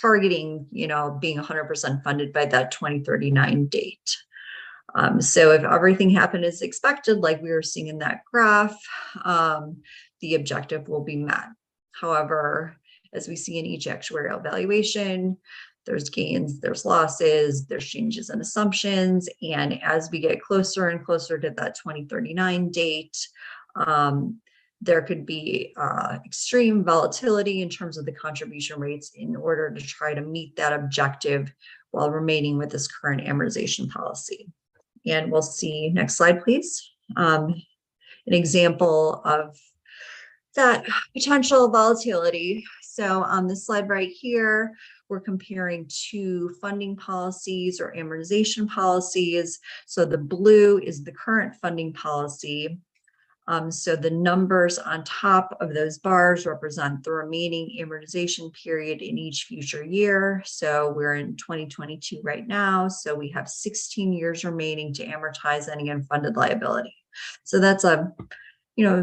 targeting, being 100% funded by that 2039 date. So if everything happened as expected, like we were seeing in that graph, the objective will be met. However, as we see in each actuarial valuation, there's gains, there's losses, there's changes in assumptions. And as we get closer and closer to that 2039 date, there could be extreme volatility in terms of the contribution rates in order to try to meet that objective while remaining with this current amortization policy. And we'll see, next slide, please, an example of that potential volatility. So on this slide right here, we're comparing two funding policies or amortization policies. So the blue is the current funding policy. So the numbers on top of those bars represent the remaining amortization period in each future year. So we're in 2022 right now. So we have 16 years remaining to amortize any unfunded liability. So that's a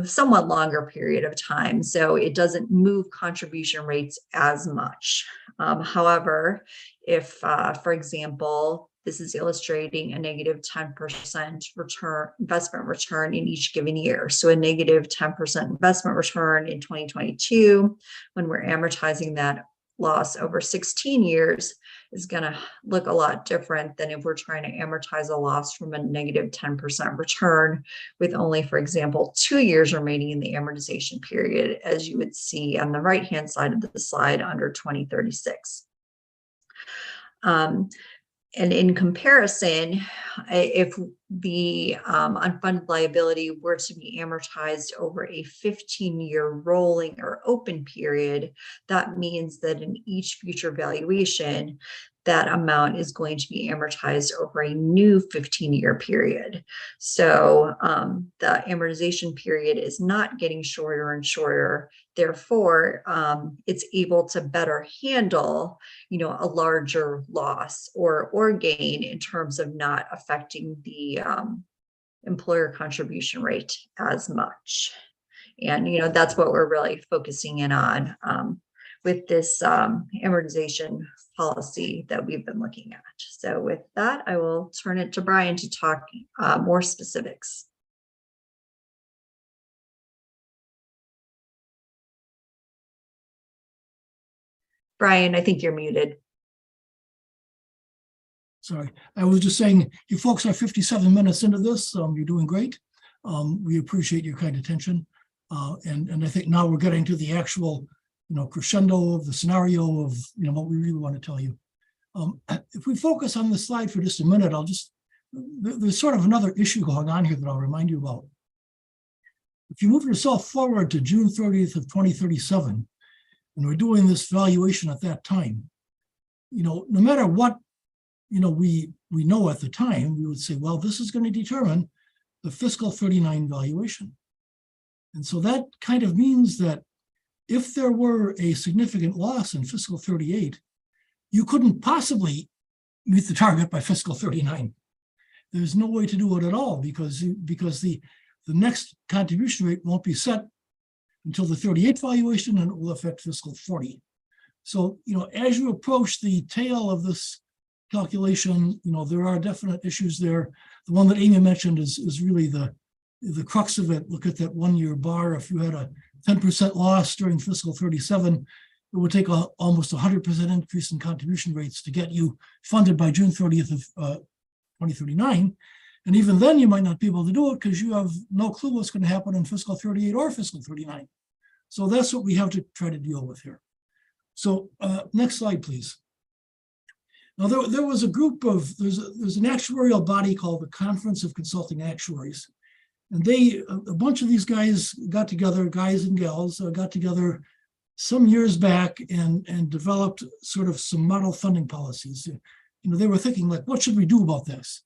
somewhat longer period of time. So it doesn't move contribution rates as much. However, if, for example, this is illustrating a negative 10% investment return in each given year. So a negative 10% investment return in 2022, when we're amortizing that loss over 16 years, is going to look a lot different than if we're trying to amortize a loss from a negative 10% return with only, for example, 2 years remaining in the amortization period, as you would see on the right-hand side of the slide under 2036. And in comparison, if the unfunded liability were to be amortized over a 15-year rolling or open period, that means that in each future valuation, that amount is going to be amortized over a new 15-year period. So the amortization period is not getting shorter and shorter. Therefore, it's able to better handle, a larger loss or gain in terms of not affecting the employer contribution rate as much. And, that's what we're really focusing in on with this amortization policy that we've been looking at. So with that, I will turn it to Brian to talk more specifics. Brian, I think you're muted. Sorry, I was just saying, you folks are 57 minutes into this. You're doing great. We appreciate your kind attention. And I think now we're getting to the actual, crescendo of the scenario of, what we really want to tell you. If we focus on the slide for just a minute, there's sort of another issue going on here that I'll remind you about. If you move yourself forward to June 30th of 2037, and we're doing this valuation at that time, no matter what, we know at the time, we would say, well, this is going to determine the fiscal 39 valuation. And so that kind of means that if there were a significant loss in fiscal 38, you couldn't possibly meet the target by fiscal 39. There's no way to do it at all because the next contribution rate won't be set until the 38 valuation, and it will affect fiscal 40. So, as you approach the tail of this calculation, there are definite issues there. The one that Amy mentioned is really the crux of it. Look at that 1 year bar. If you had a 10% loss during fiscal 37, it would take almost 100% increase in contribution rates to get you funded by June 30th of 2039. And even then, you might not be able to do it because you have no clue what's going to happen in fiscal 38 or fiscal 39. So that's what we have to try to deal with here. So next slide, please. Now, there was a group of, there's an actuarial body called the Conference of Consulting Actuaries. And a bunch of these guys got together, guys and gals, got together some years back and developed sort of some model funding policies. They were thinking like, what should we do about this?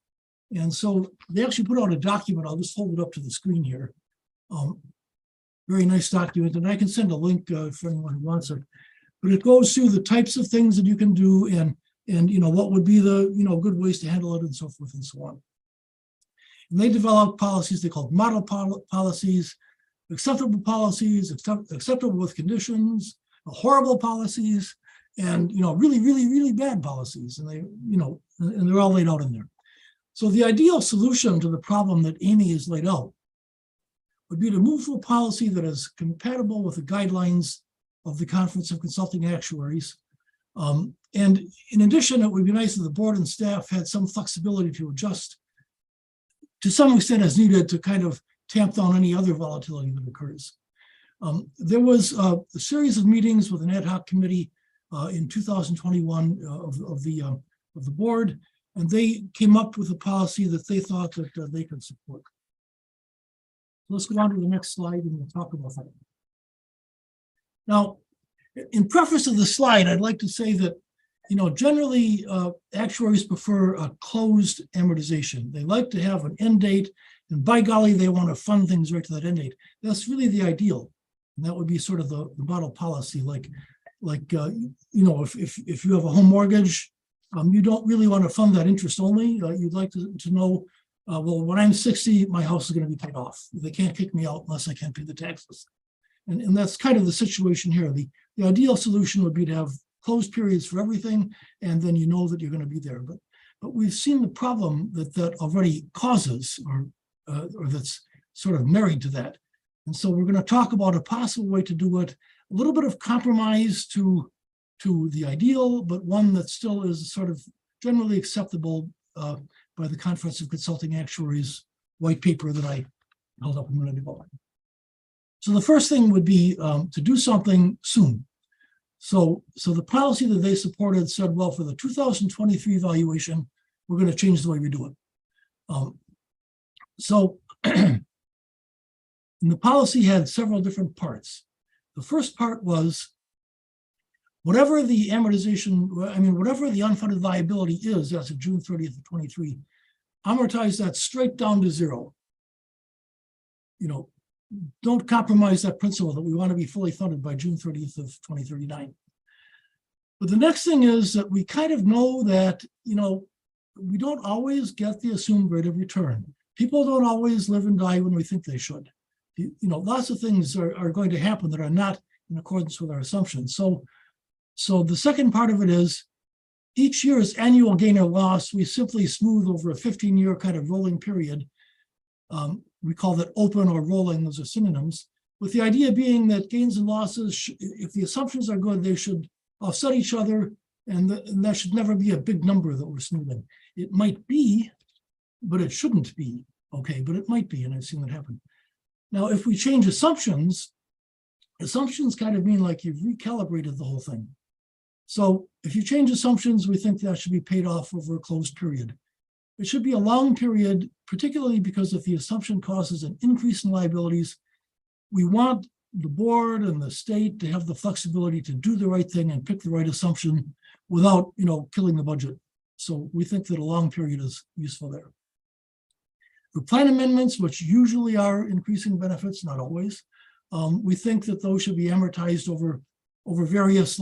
And so they actually put out a document. I'll just hold it up to the screen here. Very nice document, and I can send a link for anyone who wants it. But it goes through the types of things that you can do and what would be the good ways to handle it and so forth and so on. And they developed policies they called model policies, acceptable policies, acceptable with conditions, horrible policies, and really, really, really bad policies. And they, and they're all laid out in there. So the ideal solution to the problem that Amy has laid out would be to move to a policy that is compatible with the guidelines of the Conference of Consulting Actuaries. And in addition, it would be nice if the board and staff had some flexibility to adjust to some extent as needed to kind of tamp down any other volatility that occurs. There was a series of meetings with an ad hoc committee in 2021 of the board, and they came up with a policy that they thought that they could support. Let's go on to the next slide and we'll talk about that. Now, in preface of the slide, I'd like to say that, generally actuaries prefer a closed amortization. They like to have an end date And by golly, they want to fund things right to that end date. That's really the ideal. And that would be sort of the model policy, if you have a home mortgage, you don't really want to fund that interest only. You'd like to know, well, when I'm 60, my house is going to be paid off. They can't kick me out unless I can't pay the taxes. And that's kind of the situation here. The ideal solution would be to have closed periods for everything, and then you know that you're going to be there. But we've seen the problem that already causes, or that's sort of married to that. And so we're going to talk about a possible way to do it, a little bit of compromise to the ideal, but one that still is sort of generally acceptable by the Conference of Consulting Actuaries white paper that I held up a minute ago. So the first thing would be to do something soon. So the policy that they supported said, well, for the 2023 evaluation, we're going to change the way we do it. And the policy had several different parts. The first part was whatever the amortization, whatever the unfunded liability is as of June 30th of 23, amortize that straight down to zero. Don't compromise that principle that we want to be fully funded by June 30th of 2039. But the next thing is that we kind of know that, we don't always get the assumed rate of return. People don't always live and die when we think they should. Lots of things are going to happen that are not in accordance with our assumptions. So the second part of it is each year's annual gain or loss, we simply smooth over a 15-year kind of rolling period. We call that open or rolling, those are synonyms, with the idea being that gains and losses, if the assumptions are good, they should offset each other, and that should never be a big number that we're smoothing. It might be, but it shouldn't be, okay, but it might be, and I've seen that happen. Now, if we change assumptions kind of mean like you've recalibrated the whole thing. So if you change assumptions, we think that should be paid off over a closed period. It should be a long period, particularly because if the assumption causes an increase in liabilities, we want the board and the state to have the flexibility to do the right thing and pick the right assumption without, killing the budget. So we think that a long period is useful there. The plan amendments, which usually are increasing benefits, not always, we think that those should be amortized over various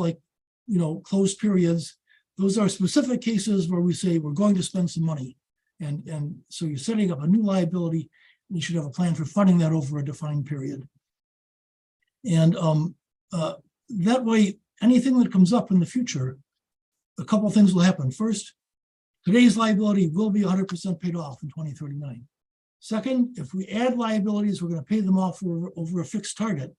closed periods. Those are specific cases where we say we're going to spend some money. And so you're setting up a new liability, and you should have a plan for funding that over a defined period. And that way, anything that comes up in the future, a couple of things will happen. First, today's liability will be 100% paid off in 2039. Second, if we add liabilities, we're going to pay them off over a fixed target.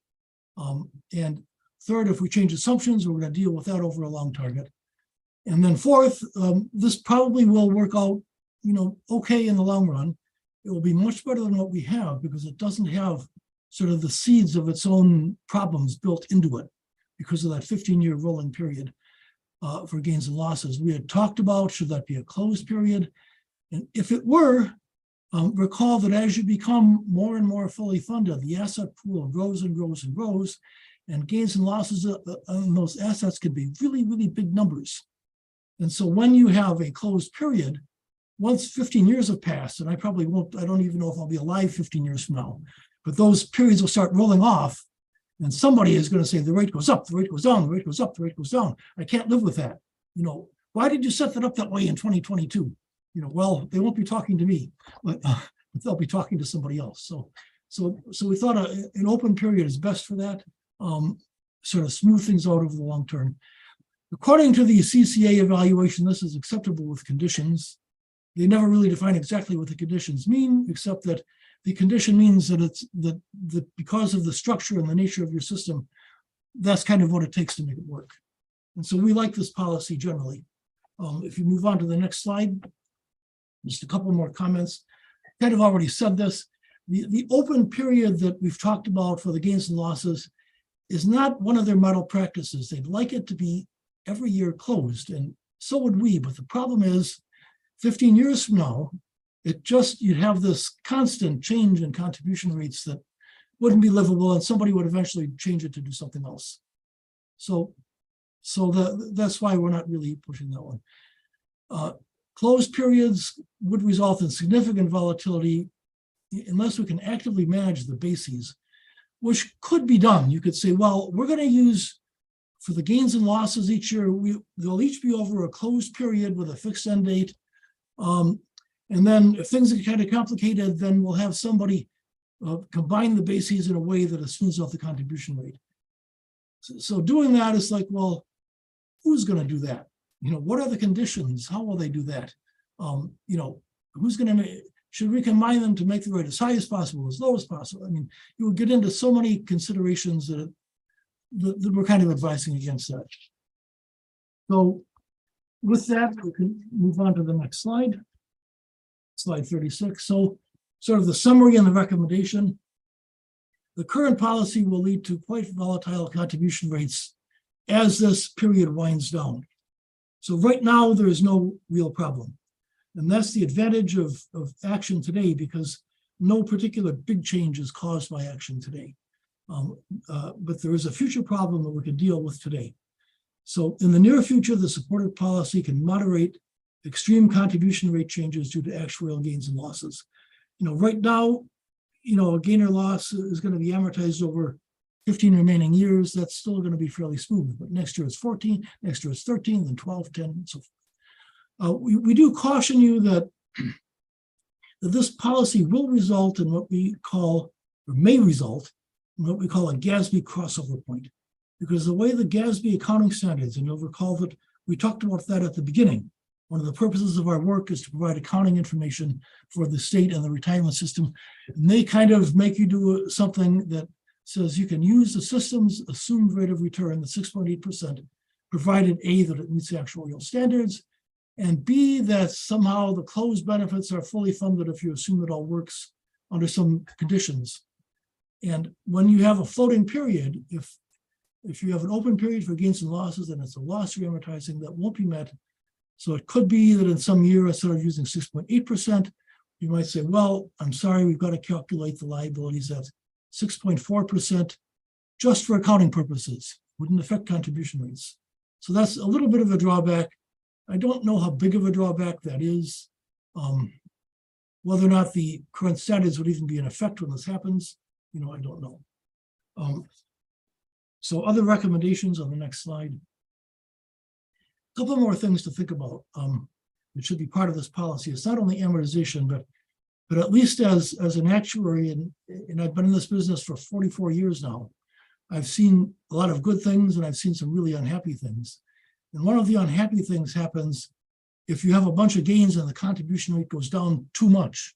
And third, if we change assumptions, we're going to deal with that over a long target. And then fourth, this probably will work out, okay in the long run. It will be much better than what we have because it doesn't have sort of the seeds of its own problems built into it because of that 15-year rolling period for gains and losses. We had talked about, should that be a closed period? And if it were, recall that as you become more and more fully funded, the asset pool grows and grows and grows, and gains and losses on those assets can be really, really big numbers. And so when you have a closed period, once 15 years have passed, and I probably won't, I don't even know if I'll be alive 15 years from now, but those periods will start rolling off, and somebody is going to say the rate goes up, the rate goes down, the rate goes up, the rate goes down. I can't live with that. Why did you set that up that way in 2022? Well, they won't be talking to me, but they'll be talking to somebody else. So we thought an open period is best for that, sort of smooth things out over the long term. According to the CCA evaluation, this is acceptable with conditions. They never really define exactly what the conditions mean, except that the condition means that it's that because of the structure and the nature of your system, that's kind of what it takes to make it work. And so we like this policy generally. If you move on to the next slide, just a couple more comments. Kind of already said this. The open period that we've talked about for the gains and losses is not one of their model practices. They'd like it to be every year closed, and so would we. But the problem is 15 years from now, you'd have this constant change in contribution rates that wouldn't be livable, and somebody would eventually change it to do something else. So that's why we're not really pushing that one. Closed periods would result in significant volatility unless we can actively manage the bases, which could be done. You could say, well, we're going to use for the gains and losses each year, they'll each be over a closed period with a fixed end date. And then if things are kind of complicated, then we'll have somebody combine the bases in a way that smooths out the contribution rate. So doing that is like, well, who's going to do that? What are the conditions? How will they do that? Who's going to, should we combine them to make the rate as high as possible, as low as possible? I mean, you would get into so many considerations that we're kind of advising against that. So with that, we can move on to the next slide. Slide 36. So sort of the summary and the recommendation. The current policy will lead to quite volatile contribution rates as this period winds down. So right now, there is no real problem. And that's the advantage of action today, because no particular big change is caused by action today. But there is a future problem that we can deal with today. So in the near future, the supported policy can moderate extreme contribution rate changes due to actuarial gains and losses. Right now, a gain or loss is going to be amortized over 15 remaining years. That's still going to be fairly smooth. But next year it's 14, next year it's 13, then 12, 10, and so forth. We do caution you that this policy will result in what we call, or may result in what we call a GASB crossover point. Because the way the GASB accounting standards, and you'll recall that we talked about that at the beginning, one of the purposes of our work is to provide accounting information for the state and the retirement system. And they kind of make you do something that says you can use the system's assumed rate of return, the 6.8%, provided A, that it meets the actuarial standards, and B, that somehow the closed benefits are fully funded if you assume it all works under some conditions. And when you have a floating period, if you have an open period for gains and losses, then it's a loss re-amortizing that won't be met. So it could be that in some year, instead of using 6.8%, you might say, well, I'm sorry, we've got to calculate the liabilities at 6.4% just for accounting purposes, wouldn't affect contribution rates. So that's a little bit of a drawback. I don't know how big of a drawback that is. Whether or not the current standards would even be in effect when this happens, I don't know. So other recommendations on the next slide. A couple more things to think about. It should be part of this policy. It's not only amortization, but at least as an actuary, and I've been in this business for 44 years now, I've seen a lot of good things and I've seen some really unhappy things. And one of the unhappy things happens if you have a bunch of gains and the contribution rate goes down too much.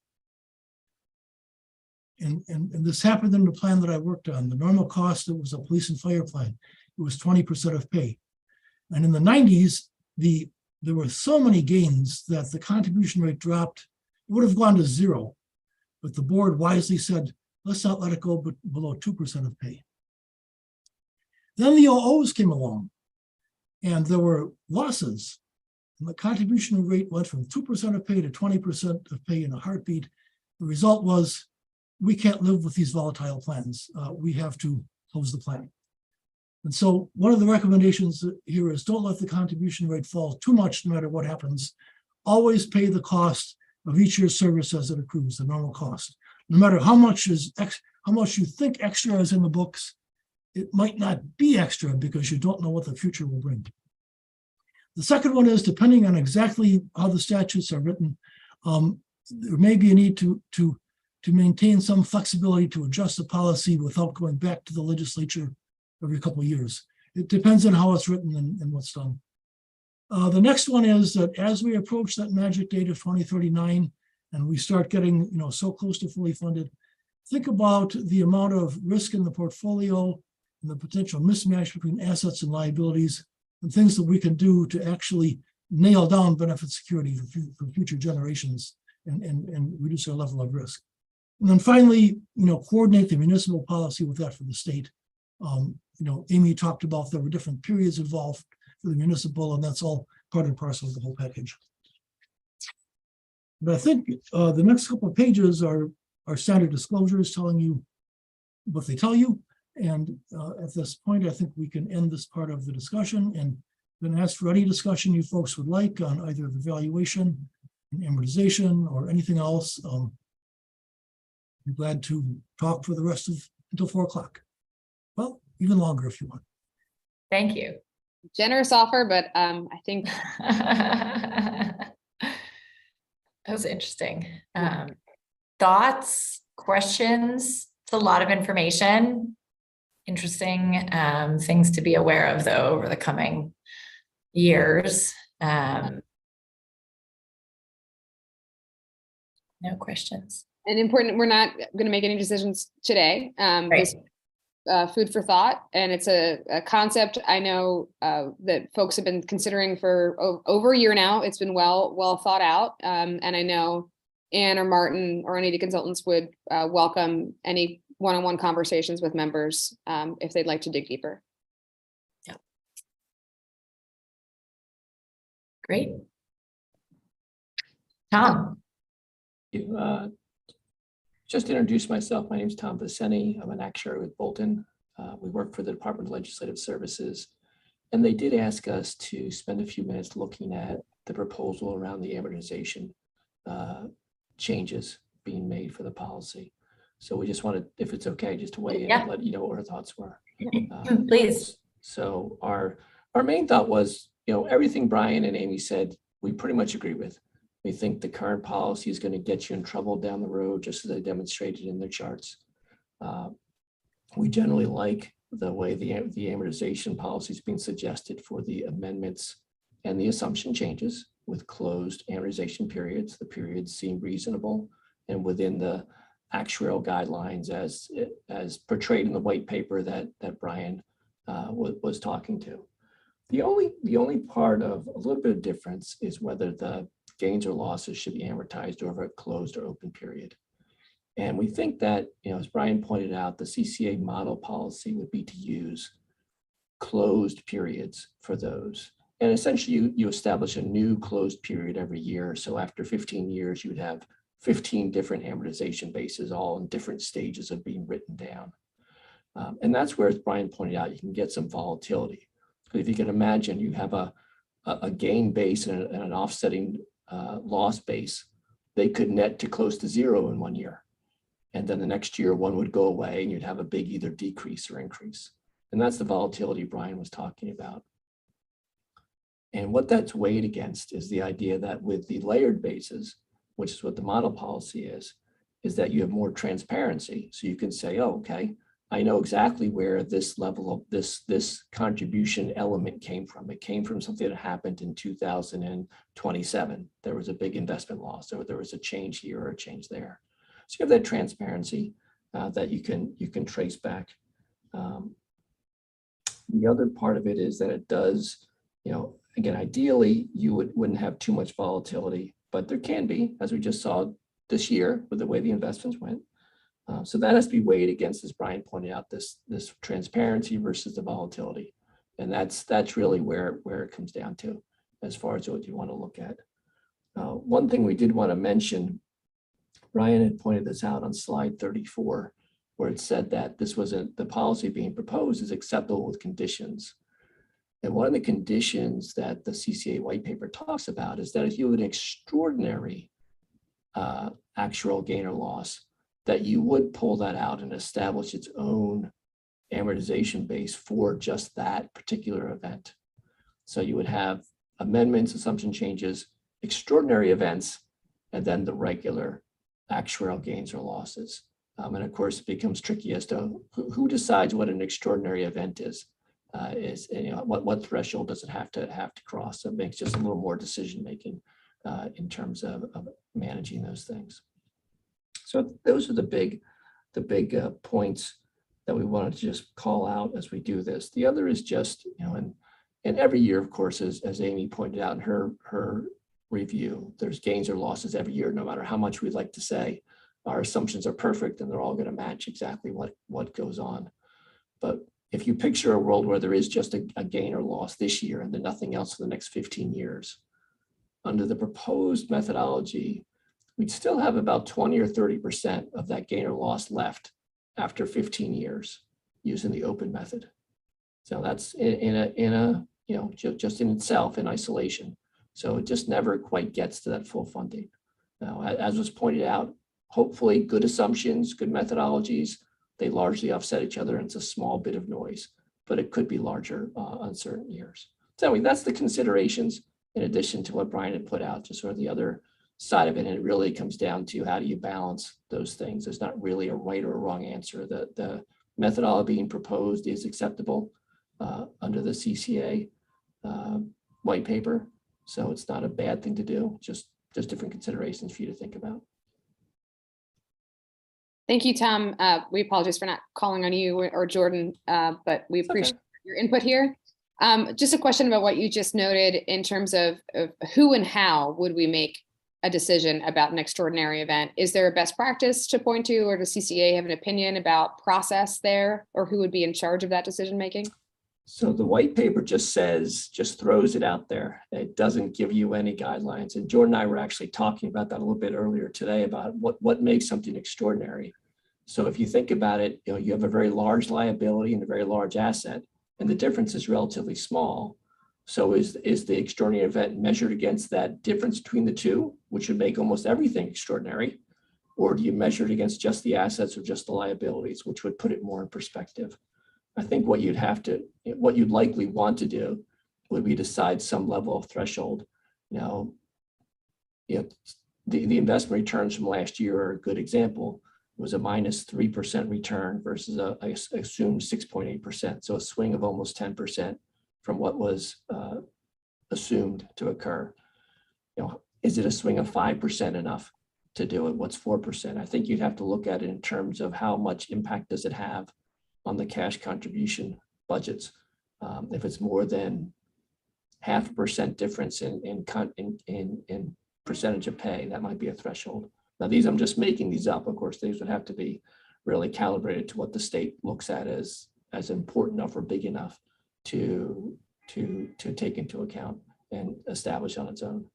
And this happened in the plan that I worked on. The normal cost, it was a police and fire plan. It was 20% of pay. And in the 90s, there were so many gains that the contribution rate dropped. It would have gone to zero. But the board wisely said, let's not let it go below 2% of pay. Then the OOs came along and there were losses. And the contribution rate went from 2% of pay to 20% of pay in a heartbeat. The result was, we can't live with these volatile plans. We have to close the plan. And so one of the recommendations here is don't let the contribution rate fall too much no matter what happens. Always pay the cost of each year's service as it accrues, the normal cost. No matter how much you think extra is in the books, it might not be extra because you don't know what the future will bring. The second one is, depending on exactly how the statutes are written, there may be a need to maintain some flexibility to adjust the policy without going back to the legislature every couple of years. It depends on how it's written and what's done. The next one is that as we approach that magic date of 2039 and we start getting so close to fully funded, think about the amount of risk in the portfolio and the potential mismatch between assets and liabilities and things that we can do to actually nail down benefit security for future generations and reduce our level of risk. And then finally, coordinate the municipal policy with that for the state. Amy talked about there were different periods involved for the municipal, and that's all part and parcel of the whole package. But I think the next couple of pages are standard disclosures telling you what they tell you. And at this point, I think we can end this part of the discussion and then ask for any discussion you folks would like on either the valuation and amortization or anything else. be glad to talk for the rest of until 4 o'clock. Well, even longer if you want. Thank you. Generous offer, but I think That was interesting. Thoughts, questions? It's a lot of information. Interesting things to be aware of, though, over the coming years. No questions. and important. We're not going to make any decisions today. This food for thought, and it's a concept I know that folks have been considering for over a year now. It's been well thought out, and I know Ann or Martin or any of the consultants would welcome any one-on-one conversations with members if they'd like to dig deeper. Yeah. Great. Tom. Just to introduce myself, my name is Tom Viceni. I'm an actuary with Bolton. We work for the Department of Legislative Services, and they did ask us to spend a few minutes looking at the proposal around the amortization changes being made for the policy. So we just wanted, if it's okay, just to weigh in and let you know what our thoughts were. Please. So our main thought was, everything Brian and Amy said, we pretty much agree with. We think the current policy is going to get you in trouble down the road, just as they demonstrated in their charts. We generally like the way the amortization policy is being suggested for the amendments and the assumption changes with closed amortization periods. The periods seem reasonable and within the actuarial guidelines as portrayed in the white paper that Brian was talking to. The only part of a little bit of difference is whether the gains or losses should be amortized over a closed or open period. And we think that, as Brian pointed out, the CCA model policy would be to use closed periods for those. And essentially you establish a new closed period every year. So after 15 years, you would have 15 different amortization bases, all in different stages of being written down. And that's where, as Brian pointed out, you can get some volatility. Because if you can imagine, you have a gain base and an offsetting loss base, they could net to close to zero in 1 year. And then the next year, one would go away and you'd have a big either decrease or increase. And that's the volatility Brian was talking about. And what that's weighed against is the idea that with the layered bases, which is what the model policy is that you have more transparency. So you can say, oh, okay, I know exactly where this level of this contribution element came from. It came from something that happened in 2027. There was a big investment loss, or there was a change here or a change there. So you have that transparency that you can trace back. The other part of it is that it does, again, ideally you wouldn't have too much volatility, but there can be, as we just saw this year with the way the investments went. So that has to be weighed against, as Brian pointed out, this transparency versus the volatility. And that's really where it comes down to as far as what you want to look at. One thing we did want to mention, Brian had pointed this out on slide 34, where it said that this wasn't the policy being proposed is acceptable with conditions. And one of the conditions that the CCA white paper talks about is that if you have an extraordinary actual gain or loss, that you would pull that out and establish its own amortization base for just that particular event. So you would have amendments, assumption changes, extraordinary events, and then the regular actuarial gains or losses. And of course, it becomes tricky as to who decides what an extraordinary event is what threshold does it have to cross. So it makes just a little more decision making in terms of managing those things. So those are the big points that we wanted to just call out as we do this. The other is just, and every year, of course, as Amy pointed out in her review, there's gains or losses every year, no matter how much we'd like to say our assumptions are perfect and they're all going to match exactly what goes on. But if you picture a world where there is just a gain or loss this year and then nothing else for the next 15 years, under the proposed methodology, we'd still have about 20 or 30% of that gain or loss left after 15 years using the open method. So that's just in itself in isolation. So it just never quite gets to that full funding. Now, as was pointed out, hopefully good assumptions, good methodologies. They largely offset each other, and it's a small bit of noise, but it could be larger on certain years. So anyway, that's the considerations in addition to what Brian had put out, just sort of the other side of it. And it really comes down to how do you balance those things. There's not really a right or a wrong answer. The methodology being proposed is acceptable under the CCA white paper. So it's not a bad thing to do, just different considerations for you to think about. Thank you, Tom. We apologize for not calling on you or Jordan, but we appreciate your input here. Just a question about what you just noted in terms of who and how would we make a decision about an extraordinary event? Is there a best practice to point to, or does CCA have an opinion about process there, or who would be in charge of that decision making? So the white paper just throws it out there. It doesn't give you any guidelines. And Jordan and I were actually talking about that a little bit earlier today about what makes something extraordinary. So if you think about it, you have a very large liability and a very large asset, and the difference is relatively small. So is the extraordinary event measured against that difference between the two, which would make almost everything extraordinary? Or do you measure it against just the assets or just the liabilities, which would put it more in perspective? I think what you'd likely want to do would be decide some level of threshold. The investment returns from last year are a good example. It was a -3% return versus I assumed 6.8%. So a swing of almost 10% from what was assumed to occur. Is it a swing of 5% enough to do it? What's 4%? I think you'd have to look at it in terms of how much impact does it have on the cash contribution budgets. If it's more than 0.5% difference in percentage of pay, that might be a threshold. Now, I'm just making these up. Of course, these would have to be really calibrated to what the state looks at as important enough or big enough to take into account and establish on its own.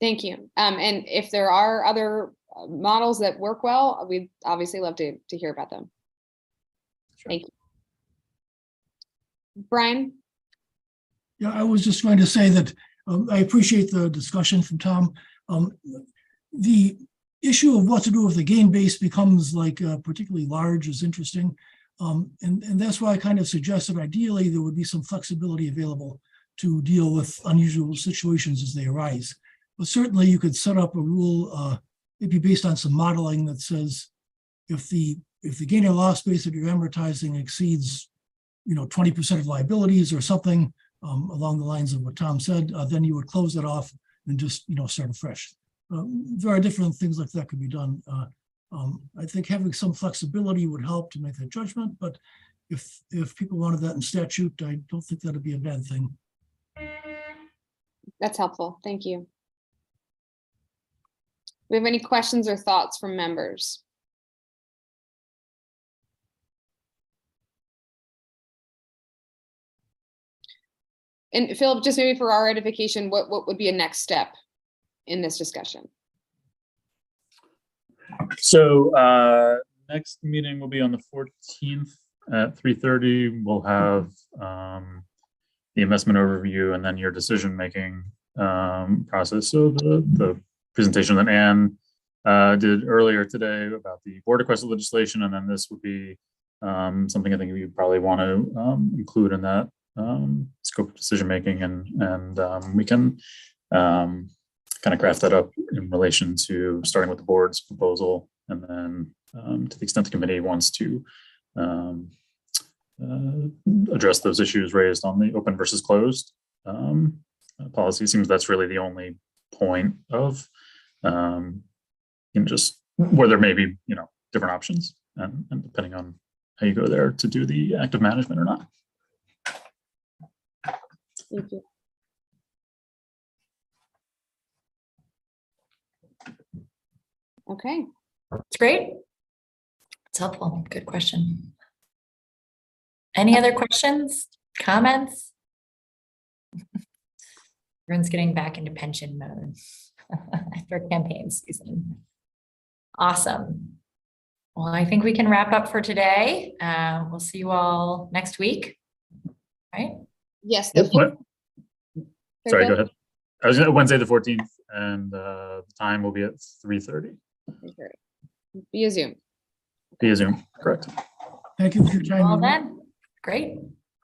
Thank you. And if there are other models that work well, we'd obviously love to hear about them. Sure. Thank you. Brian? Yeah, I was just going to say that I appreciate the discussion from Tom. The issue of what to do if the gain base becomes particularly large is interesting. And that's why I kind of suggested ideally there would be some flexibility available to deal with unusual situations as they arise. But certainly you could set up a rule, maybe based on some modeling that says if the gain or loss base that you're amortizing exceeds 20% of liabilities or something along the lines of what Tom said, then you would close it off and just start afresh. There are different things like that could be done. I think having some flexibility would help to make that judgment, but if people wanted that in statute, I don't think that'd be a bad thing. That's helpful. Thank you. We have any questions or thoughts from members? And Philip, just maybe for our edification, what would be a next step in this discussion? So next meeting will be on the 14th at 3:30. We'll have the investment overview and then your decision-making process. So the presentation that Anne did earlier today about the board requested legislation, and then this would be something I think you probably want to include in that scope of decision-making, and we can kind of craft that up in relation to starting with the board's proposal, and then to the extent the committee wants to address those issues raised on the open versus closed policy. Seems that's really the only point of just where there may be different options, and depending on how you go there to do the active management or not. Thank you. Okay. It's great. It's helpful. Good question. Any other questions, comments? Everyone's getting back into pension mode after campaign season. Awesome. Well, I think we can wrap up for today. We'll see you all next week, right? Yes. Sorry, go ahead. Wednesday the 14th, and the time will be at 3:30 Via Zoom. via Zoom. Correct. Thank you for your time. Well everyone. then, great.